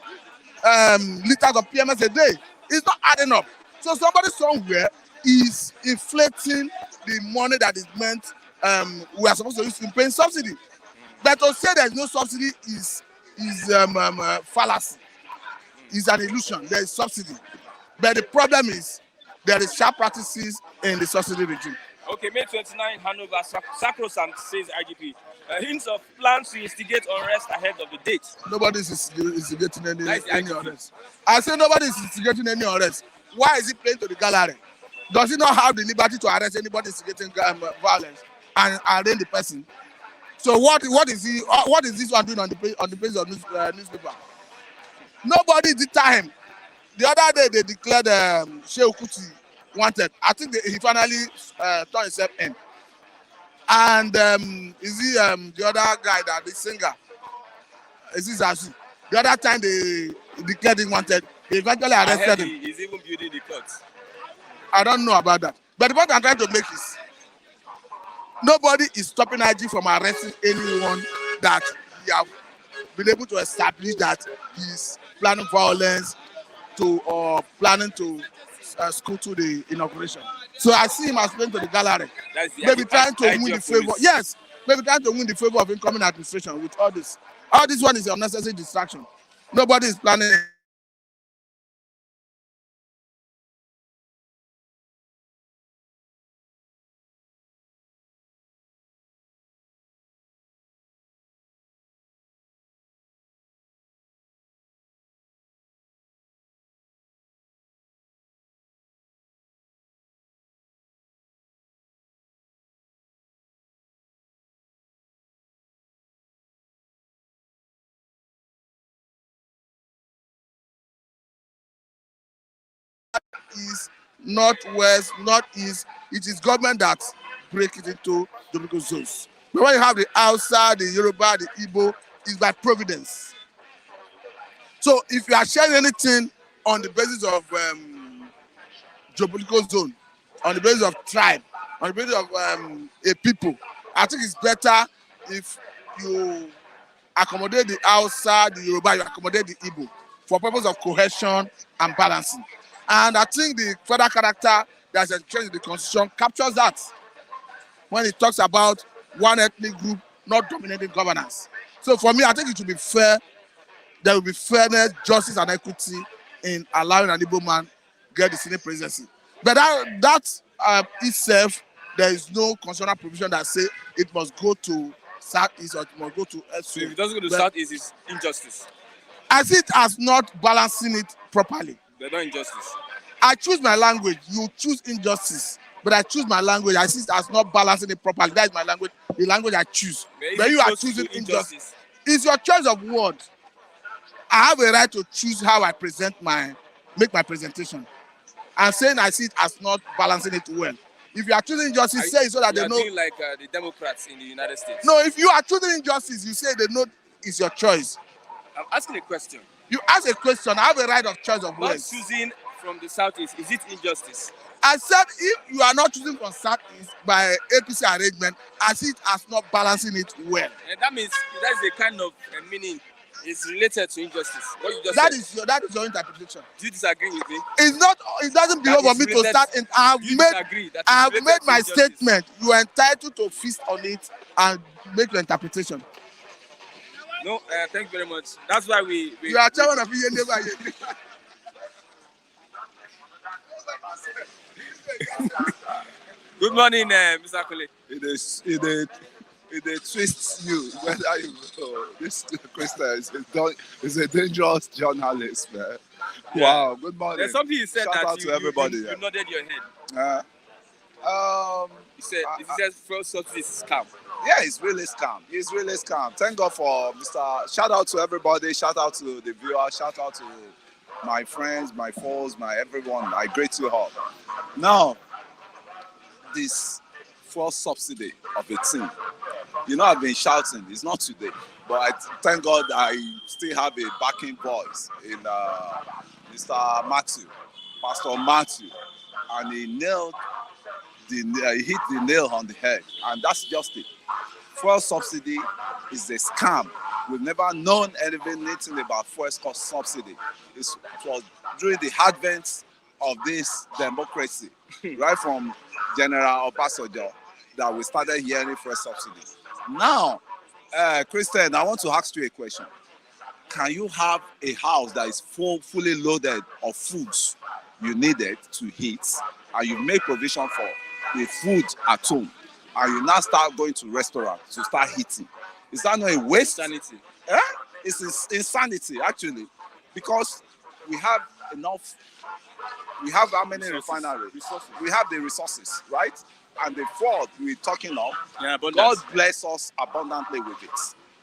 liters of PMS a day. It's not adding up. So somebody somewhere is inflating the money that is meant we are supposed to use in paying subsidy. But to say there is no subsidy is fallacy. It's an illusion. There is subsidy. But the problem is there is sharp practices in the subsidy regime. Okay, May 29, Hanover, sacrosanct, says IGP. Hints of plans to instigate unrest ahead of the date. Nobody is instigating any unrest. I say nobody is instigating any unrest. Why is he playing to the gallery? Does he not have the liberty to arrest anybody instigating violence and arraign the person? So what is this one doing on the page of newspaper? Nobody deter him. The other day they declared Shehu Kuti wanted. I think he finally turned himself in. And is he the other guy, that the singer? Is this Zazu? The other time they declared him wanted, they eventually arrested him. He's even building the court. I don't know about that. But the point I'm trying to make is, nobody is stopping IG from arresting anyone that he have been able to establish that he's planning violence or planning to school to the inauguration. So I see him as playing to the gallery. Maybe trying to win the favor. Yes, maybe trying to win the favor of incoming administration with all this. All this one is an unnecessary distraction. Nobody is planning. East, northwest, northeast. It is government that break it into geographical zones. But when you have the Hausa, the Yoruba, the Igbo, it's by providence. So if you are sharing anything on the basis of geopolitical zone, on the basis of tribe, on the basis of a people, I think it's better if you accommodate the Hausa, the Yoruba, you accommodate the Igbo for purpose of cohesion and balancing. And I think the federal character that's entrenched in the constitution captures that. when it talks about one ethnic group not dominating governance. So for me, I think it should be fair. There will be fairness, justice, and equity in allowing an Igbo man get the Senate presidency. But that itself, there is no constitutional provision that say it must go to Southeast or it must go to So elsewhere. if it doesn't go to But Southeast, it's injustice. I see it as not balancing it properly. They're not injustice. I choose my language, you choose injustice. But I choose my language, I see it as not balancing it properly. That is my language, the language I choose. But you are choosing injustice. It's your choice of word. I have a right to choose how I make my presentation. I'm saying I see it as not balancing it well. If you are choosing injustice, say it so that they know. Doing like the Democrats in the United States. No, if you are choosing injustice, you say they know it's your choice. I'm asking a question. You ask a question, I have a right of choice of Not words. choosing from the Southeast, is it injustice? I said if you are not choosing from Southeast by APC arrangement, I see it as not balancing it well. And that means that's a kind of meaning. It's related to injustice. What you just That said. is your interpretation. Do you disagree with me? It's not. It doesn't belong for me to start. I Do you have disagree that I it's have related made to my injustice? statement. You are entitled to feast on it and make your interpretation. No, thank you very much. That's why we You are chairman of ENDB. Good morning, Mr. Akole. It twists you whether you go. This Christian is a dangerous journalist, man. Yeah. Wow, good morning. There's something you said Shout that out to everybody. you nodded your head. You said I- if you said fuel subsidy is scam. Yeah, it's really scam. It's really scam. Thank God for Mr. Shout out to everybody. Shout out to the viewers. Shout out to my friends, my foes, my everyone. I greet you all. Now, this fuel subsidy of a thing. You know, I've been shouting. It's not today, but I thank God I still have a backing voice in Mr. Matthew, Pastor Matthew, and he hit the nail on the head, and that's just it. Fuel subsidy is a scam. We've never known anything about fuel subsidy. It was during the advent of this democracy, right from General Obasanjo, that we started hearing fuel subsidy. Now, Christian, I want to ask you a question. Can you have a house that is fully loaded of foods you needed to eat, and you make provision for the food at home, and you now start going to restaurants to start eating? Is that not a waste? Sanity. It's insanity, actually, because we have enough. We have how many refineries? We have the resources, right? And the fraud we're talking of, Yeah, but God bless us abundantly with it.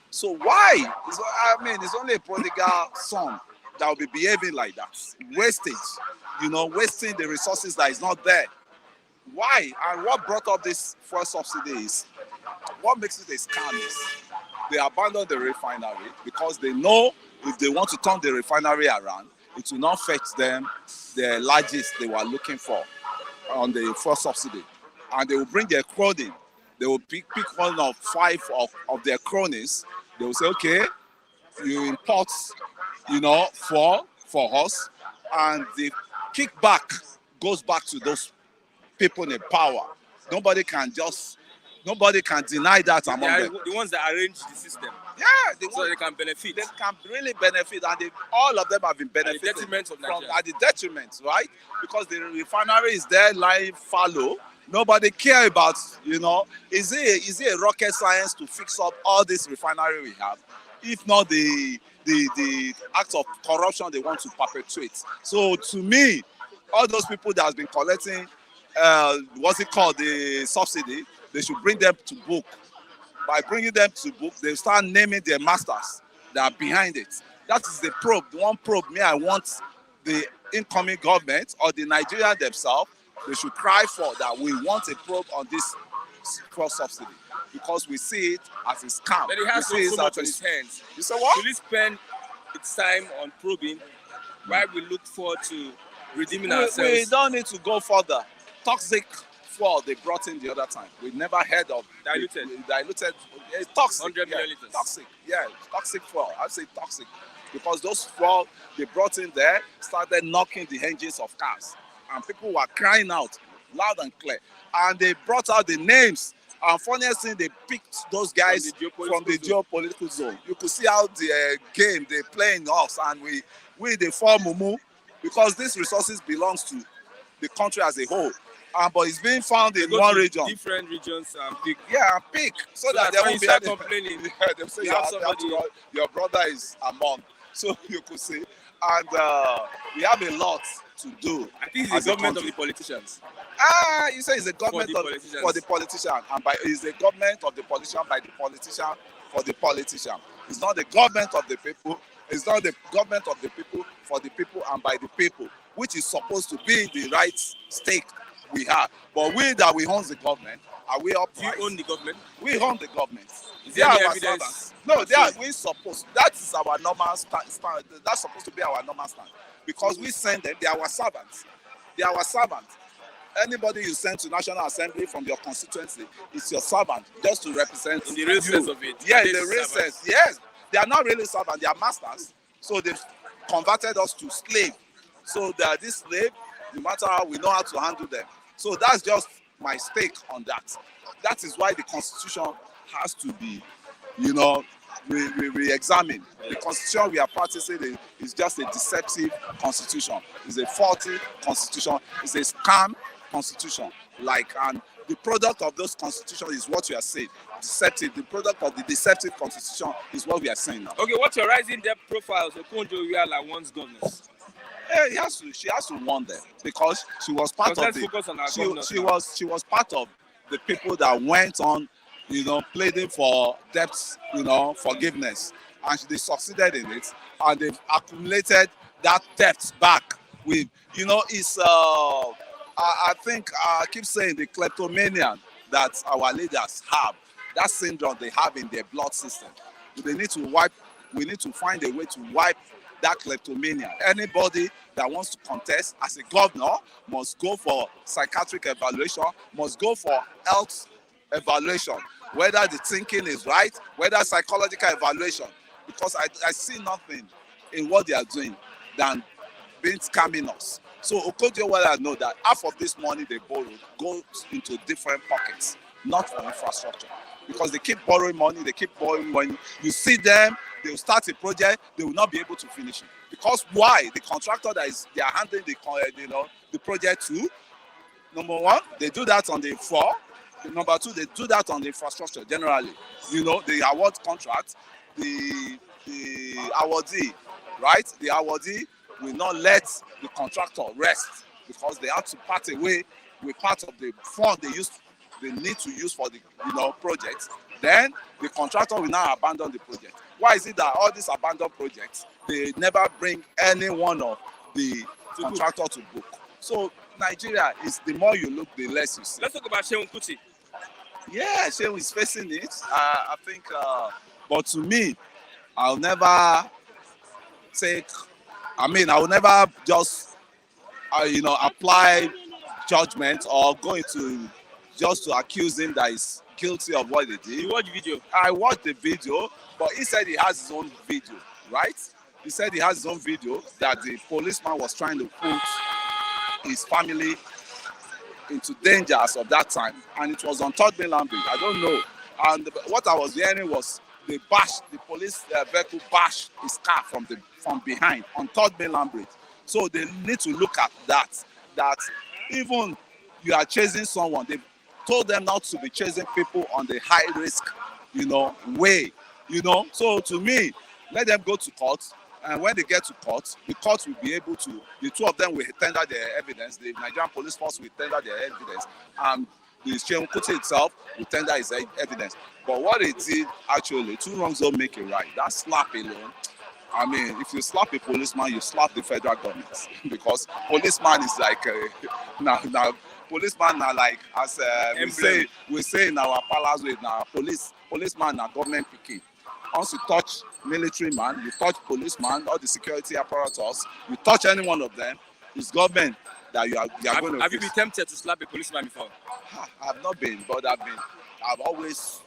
So why? It's only a prodigal son that will be behaving like that. Wastage, wasting the resources that is not there. Why? And what brought up this fuel subsidy is, what makes it a scam is they abandon the refinery because they know if they want to turn the refinery around, it will not fetch them the largest they were looking for on the fuel subsidy. And they will bring their crowd. They will pick one of 5 of their cronies. They will say, okay, you import, for us, and the kickback goes back to those people in power. Nobody can deny that among them. The ones that arrange the system Yeah, so they can benefit. they can really benefit, and all of them have been benefiting detriment of from Nigeria. at the detriment, right? Because the refinery is there lying fallow. Nobody care about, is it a rocket science to fix up all this refinery we have? If not the acts of corruption they want to perpetuate. So to me, all those people that has been collecting, the subsidy, they should bring them to book. By bringing them to book, they start naming their masters that are behind it. That is the probe. The one probe I want the incoming government or the Nigerians themselves, they should cry for that. We want a probe on this fuel subsidy because we see it as a scam. But he has We see so it much as on his hands. You say what? Should he spend its time on probing while we look forward to redeeming We ourselves? don't need to go further. Toxic fuel they brought in the other time. We never heard of Diluted. Toxic. 100 million liters. Toxic. Yeah, toxic fuel. I say toxic because those fuel they brought in there started knocking the engines of cars, and people were crying out loud and clear. And they brought out the names And funniest thing, they picked those guys from the geopolitical zone. You could see how the game they play in us, and we the form mumu, because these resources belongs to the country as a whole. But it's being found in one region. Different regions and pick. Yeah, pick. So that they won't be complaining. Yeah, they'll say your brother is among. So you could see. And we have a lot to do. I think it's the government of the politicians. You say it's the government for the politician, and it's the government of the politician by the politician for the politician. It's not the government of the people. It's not the government of the people for the people and by the people, which is supposed to be the right stake we have. But we own the government, are we up? You own the government? We own the government. Is there any evidence? No, we supposed. That is our normal stand. That's supposed to be our normal stand, because we send them. They are our servants. They are our servants. Anybody you send to National Assembly from your constituency is your servant, just to represent in the real sense of it. Yeah, in the real sense. Yes, they are not really servants. They are masters. So they've converted us to slave. So they are this slave. No matter how, we know how to handle them. So that's just my stake on that. That is why the Constitution has to be, re-examined. The Constitution we are practicing is just a deceptive Constitution. It's a faulty Constitution. It's a scam Constitution. And the product of those Constitutions is what we are saying. Deceptive. The product of the deceptive Constitution is what we are saying now. Okay, what's your rising debt profile? So Okonjo-Iweala wants governors. She has to warn them, because she was part of the. She was part of the people that went on, pleading for debts, forgiveness, and they succeeded in it, and they've accumulated that debt back with, it's. I think I keep saying the kleptomania that our leaders have, that syndrome they have in their blood system. We need to find a way to wipe that kleptomania. Anybody that wants to contest as a governor must go for psychiatric evaluation, must go for health evaluation, whether the thinking is right, whether psychological evaluation, because I see nothing in what they are doing than being scamming us. So Okonjo-Iweala know that half of this money they borrow goes into different pockets, not for infrastructure, because they keep borrowing money. You see them, they will start a project, they will not be able to finish it. Because why? The contractor they are handling the project to, number one, they do that on the floor. Number two, they do that on the infrastructure generally. The award contract, the awardee, right? The awardee will not let the contractor rest, because they have to part away with part of the fund they need to use for the project. Then the contractor will now abandon the project. Why is it that all these abandoned projects, they never bring any one of the contractor to book? So Nigeria is, the more you look, the less you see. Let's talk about Seun Kuti. Yeah, Seun is facing it. I think, but to me, I'll never just, apply judgment or go into just to accuse him that he's guilty of what he did. You watched the video? I watched the video, but he said he has his own video, right? He said he has his own video that the policeman was trying to put his family into danger as of that time, and it was on 3rd Mainland Bridge. I don't know. And what I was hearing was the police vehicle bashed his car from behind on 3rd Mainland Bridge. So they need to look at that even you are chasing someone, they told them not to be chasing people on the high risk, way, So to me, let them go to court, and when they get to court, the court will be able to, the two of them will tender their evidence, the Nigerian police force will tender their evidence, and the Seun Kuti itself will tender his evidence. But what it did, actually, two wrongs don't make a right. That slap alone, I mean, if you slap a policeman, you slap the federal government, because policeman is like, policeman are like, as we say in our palace with now, policeman are government picking. Once you touch military man, you touch policeman, all the security apparatus, you touch any one of them, it's government that you are going to. Have you been tempted to slap a policeman before? I have not been, but I've always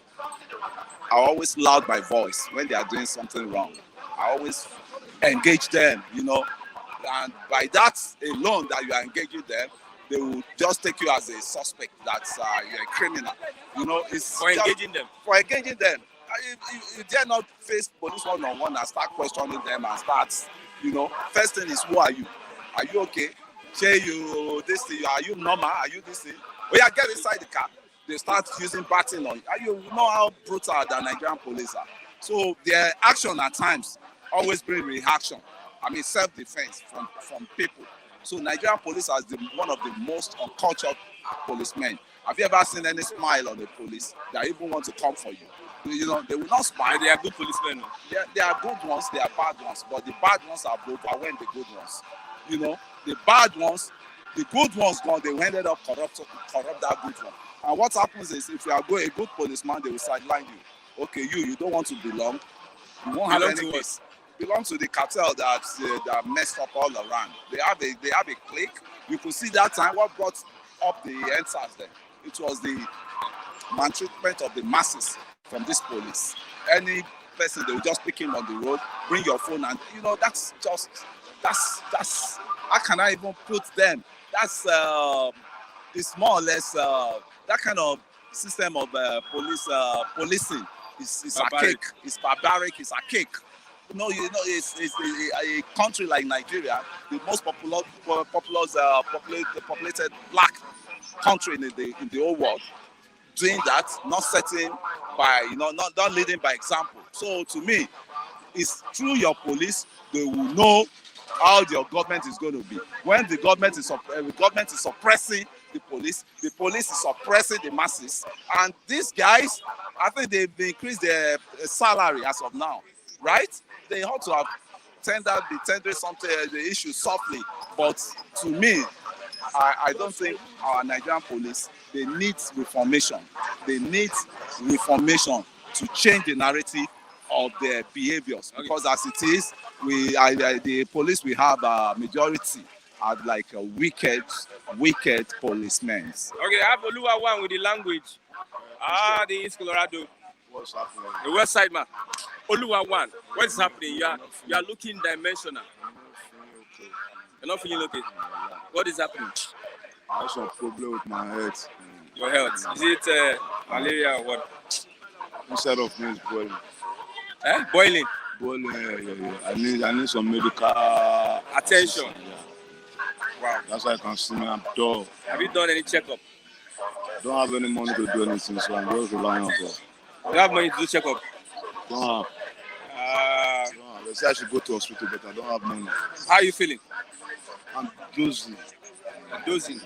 loud my voice when they are doing something wrong. I always engage them, and by that alone that you are engaging them, they will just take you as a suspect that you're a criminal. You know, it's For just engaging them. for engaging them. You dare not face police one-on-one and start questioning them and start, you know, first thing is, who are you? Are you okay? Say you this thing, are you normal? Are you this thing? Oh yeah, get inside the car. They start using batting on you. You know how brutal the Nigerian police are. So their action at times always bring reaction. I mean, self-defense from people. So Nigerian police are one of the most uncultured policemen. Have you ever seen any smile on the police? They even want to come for you. You know, they will not smile. They are good policemen. They are good ones, they are bad ones, but the bad ones have overwhelmed the good ones. You know, the bad ones, the good ones gone, they ended up corrupt that good one. And what happens is, if you are a good policeman, they will sideline you. Okay, you don't want to belong. You won't have any case. Belong to the cartel that messed up all around. They have a clique. You could see that time what brought up the answers there. It was the maltreatment of the masses from this police. Any person, they will just pick him on the road, bring your phone, and you know, that's how can I even put them? That's it's more or less that kind of system of policing is archaic. It's barbaric. It's archaic. It's a country like Nigeria, the most populated black country in the whole world. Doing that, not setting by, not leading by example. So to me, it's through your police they will know how your government is going to be. When the government is suppressing the police is suppressing the masses. And these guys, I think they've increased their salary as of now, right? They ought to have tendered something, the issue softly. But to me, I don't think our Nigerian police, they need reformation. They need reformation to change the narrative of their behaviors. Okay. Because as it is, the police we have a majority are like a wicked policemen. Okay, I have Oluwa one with the language. The East Colorado. What's happening? The west side man. Oluwa one. What is happening? You are looking dimensional. You're not feeling okay. What is happening? I have some problem with my head. Your health. Is it malaria or what? Instead of me, it's boiling. Boiling. Boiling, yeah. I need some medical attention. Yeah. Wow. That's why I can see me. I'm dull. Have you done any checkup? Don't have any money to do anything, so I'm just relying on God. You have money to do checkup? Don't have. They say I should go to hospital, but I don't have money. How are you feeling? I'm dozing. Dozing?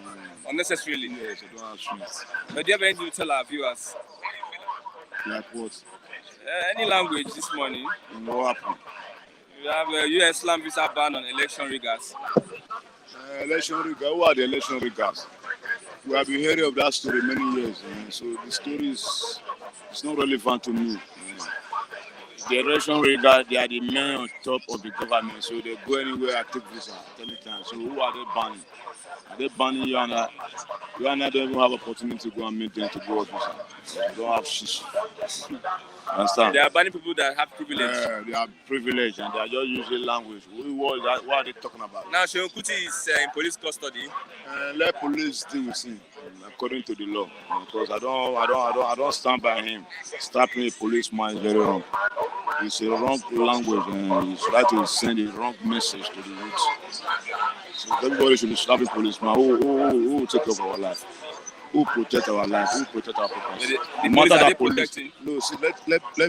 Unnecessarily? Yes, I don't have strength. But do you have anything to tell our viewers? Like what? Any language this morning. And what happened? You have a U.S. land visa ban on election riggers. Election riggers? Who are the election riggers? We have been hearing of that story many years, so the story is not relevant to me. The election riggers, they are the men on top of the government, so they go anywhere and take visa at any time. So who are they banning? Are they banning you and I? You and I don't even have opportunity to go and meet them to go work visa. They don't have shish. Understand? They are banning people that have privilege. They are privileged and they are just using language. What are they talking about? Now, Seun Kuti is in police custody. Let police deal with him according to the law. Because I don't stand by him. Slapping a policeman is very wrong. It's a wrong language and he's trying to send a wrong message to the youth. So everybody should be slapping policeman. Who will take over our life? Who protect our life? Who protect our property? The police, are they protecting? No, see, let's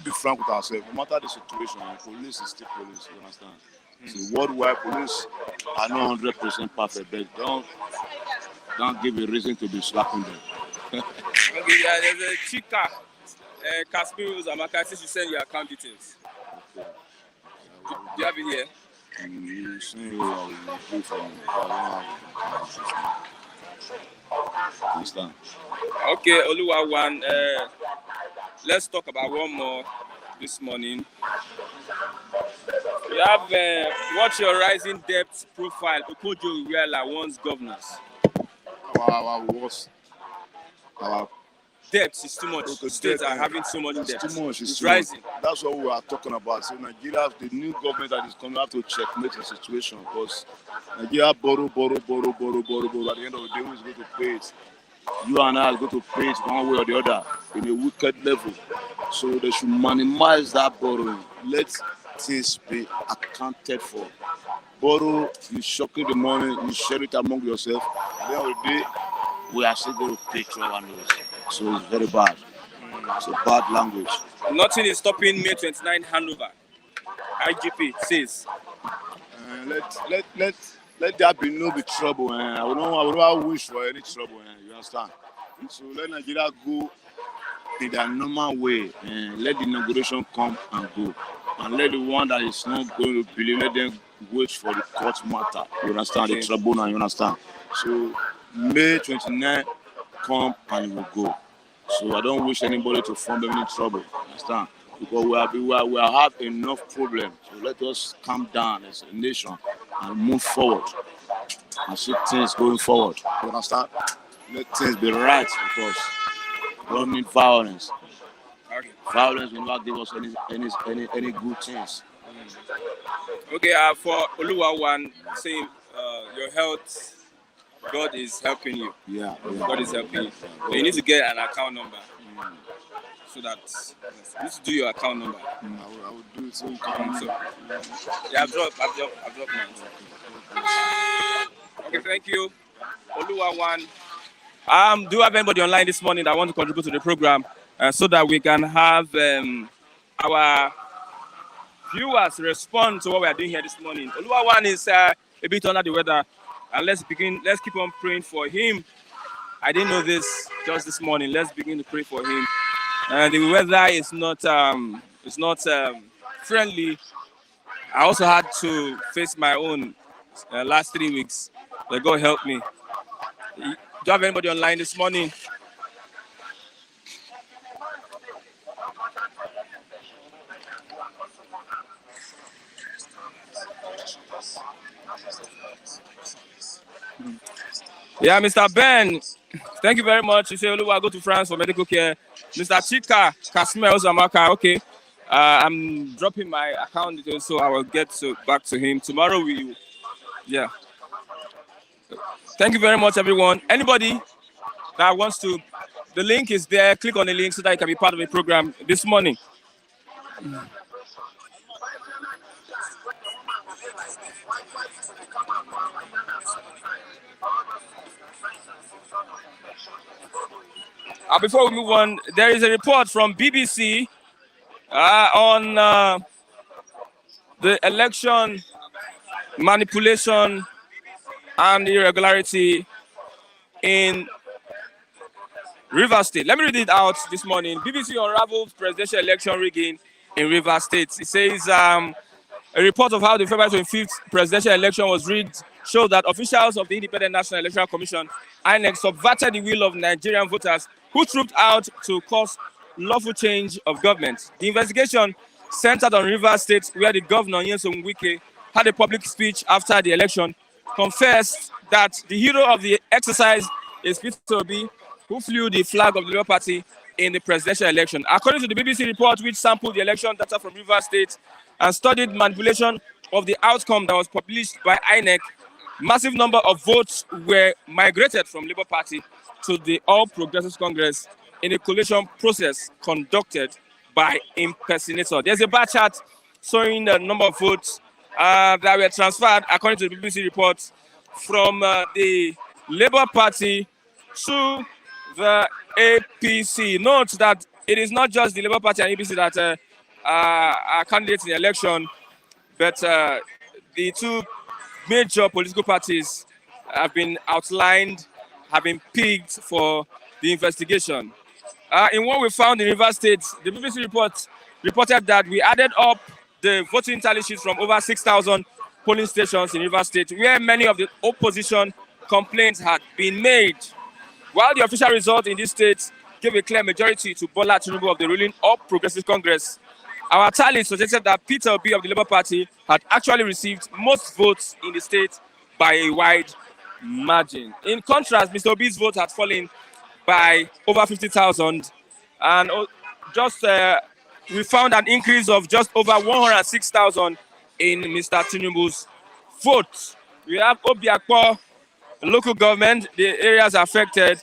be frank with ourselves. No matter the situation, the police is still police. You understand? So worldwide police are not 100% perfect, but don't give a reason to be slapping them. Okay, yeah, there's a Chika. Caspiru Zamaka says you send your account details. Okay. Do you have it here? You see, will do for me. Understand? Okay, Oluwa one. Let's talk about one more this morning. You have what's your rising debt profile? Okojo-Iweala once governors. Our debt is too much. Okay, States debt, are having so much it's debt. too much. It's too much. rising. That's what we are talking about. So Nigeria, the new government that is coming, have to checkmate the situation because Nigeria borrow. At the end of the day, who is going to pay it? You and I are going to pay it one way or the other in a wicked level. So they should minimize that borrowing. Let things be accounted for. Borrow, you shock the money, you share it among yourself. At the end of the day, we are still going to pay through our nose. So it's very bad. It's a bad language. Nothing is stopping May 29 handover. IGP says. Let there be no trouble. I would not wish for any trouble. You understand? So let Nigeria go in their normal way. Let the inauguration come and go. And let the one that is not going to believe, let them wait for the court matter. You understand? Okay. The tribunal, you understand? So May 29 come and it will go. So I don't wish anybody to find them in trouble. You understand? Because we have enough problems. So let us calm down as a nation and move forward and see things going forward. You understand? Let things be right because we don't need violence. Okay. Violence will not give us any good things. Okay, for Oluwawan, saying your health, God is helping you. Yeah. God is helping you. So you need to get an account number. So that you need to do your account number. I will do it so you So, can. yeah, I've dropped mine. Okay, thank you. Oluwawan. Do you have anybody online this morning that want to contribute to the program so that we can have our viewers respond to what we are doing here this morning? Oluwawan is a bit under the weather, and let's keep on praying for him. I didn't know this just this morning. Let's begin to pray for him. The weather is not friendly. I also had to face my own last 3 weeks. But God help me. Do you have anybody online this morning? Yeah, Mr. Ben, thank you very much. You say, Oluwa, go to France for medical care. Mr. Chika Kasme Ozamaka, okay. I'm dropping my account details, so I will get back to him. Tomorrow yeah. Thank you very much, everyone. Anybody that wants to, the link is there. Click on the link so that you can be part of the program this morning. Before we move on, there is a report from BBC on the election manipulation and irregularity in Rivers State. Let me read it out this morning. BBC unraveled presidential election rigging in Rivers State. It says a report of how the February 25th presidential election was rigged showed that officials of the Independent National Electoral Commission, INEC, subverted the will of Nigerian voters who trooped out to cause lawful change of government. The investigation centered on Rivers State, where the governor, Nyesom Wike, had a public speech after the election, confessed that the hero of the exercise is Peter Obi, who flew the flag of the Labour Party in the presidential election. According to the BBC report, which sampled the election data from Rivers State and studied manipulation of the outcome that was published by INEC, massive number of votes were migrated from Labour Party to the All Progressives Congress in a collation process conducted by impersonator. There's a bar chart showing the number of votes that were transferred, according to the BBC report, from the Labour Party to the APC. Note that it is not just the Labour Party and APC that are candidates in the election, but the two major political parties have been outlined, have been picked for the investigation. In what we found in Rivers State, the BBC reported that we added up the voting tally sheets from over 6,000 polling stations in Rivers State, where many of the opposition complaints had been made. While the official result in this state gave a clear majority to Bola Tinubu of the ruling All Progressives Congress, our tally suggested that Peter Obi of the Labour Party had actually received most votes in the state by a wide margin. In contrast, Mr. Obi's vote had fallen by over 50,000. And we found an increase of just over 106,000 in Mr. Tinubu's vote. We have Obiakpo, local government, the areas affected.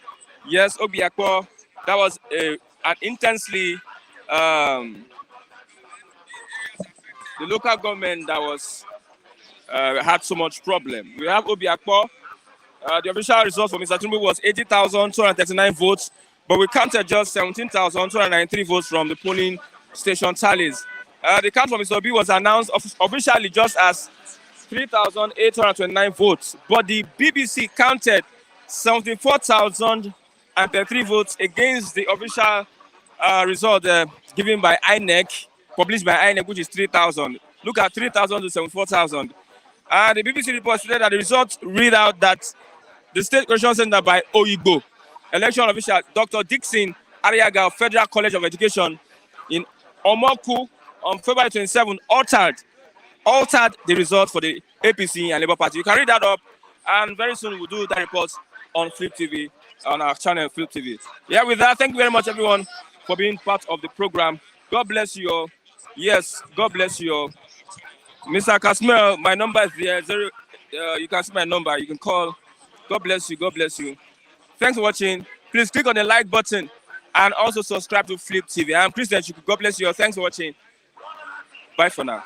Yes, Obiakpo, that was an intensely, the local government that was had so much problem. We have Obiakpo. The official result for Mr. Tinubu was 80,239 votes, but we counted just 17,293 votes from the polling station tallies. The count for Mr. Obi was announced officially just as 3,829 votes, but the BBC counted 74,003 votes against the official result given by INEC, published by INEC, which is 3,000. Look at 3,000 to 74,000. The BBC report stated that the results read out that the State Correction Center by Oyibo, election official Dr. Dixon Ariaga of Federal College of Education in Omoku on February 27 altered the results for the APC and Labour Party. You can read that up, and very soon we'll do that report on Flip TV, on our channel Flip TV. Yeah, with that, thank you very much, everyone, for being part of the program. God bless you all. Yes, God bless you all. Mr. Kasmir, my number is there. You can see my number. You can call. God bless you. God bless you. Thanks for watching. Please click on the like button and also subscribe to Flip TV. I'm Christian Chuku. God bless you all. Thanks for watching. Bye for now.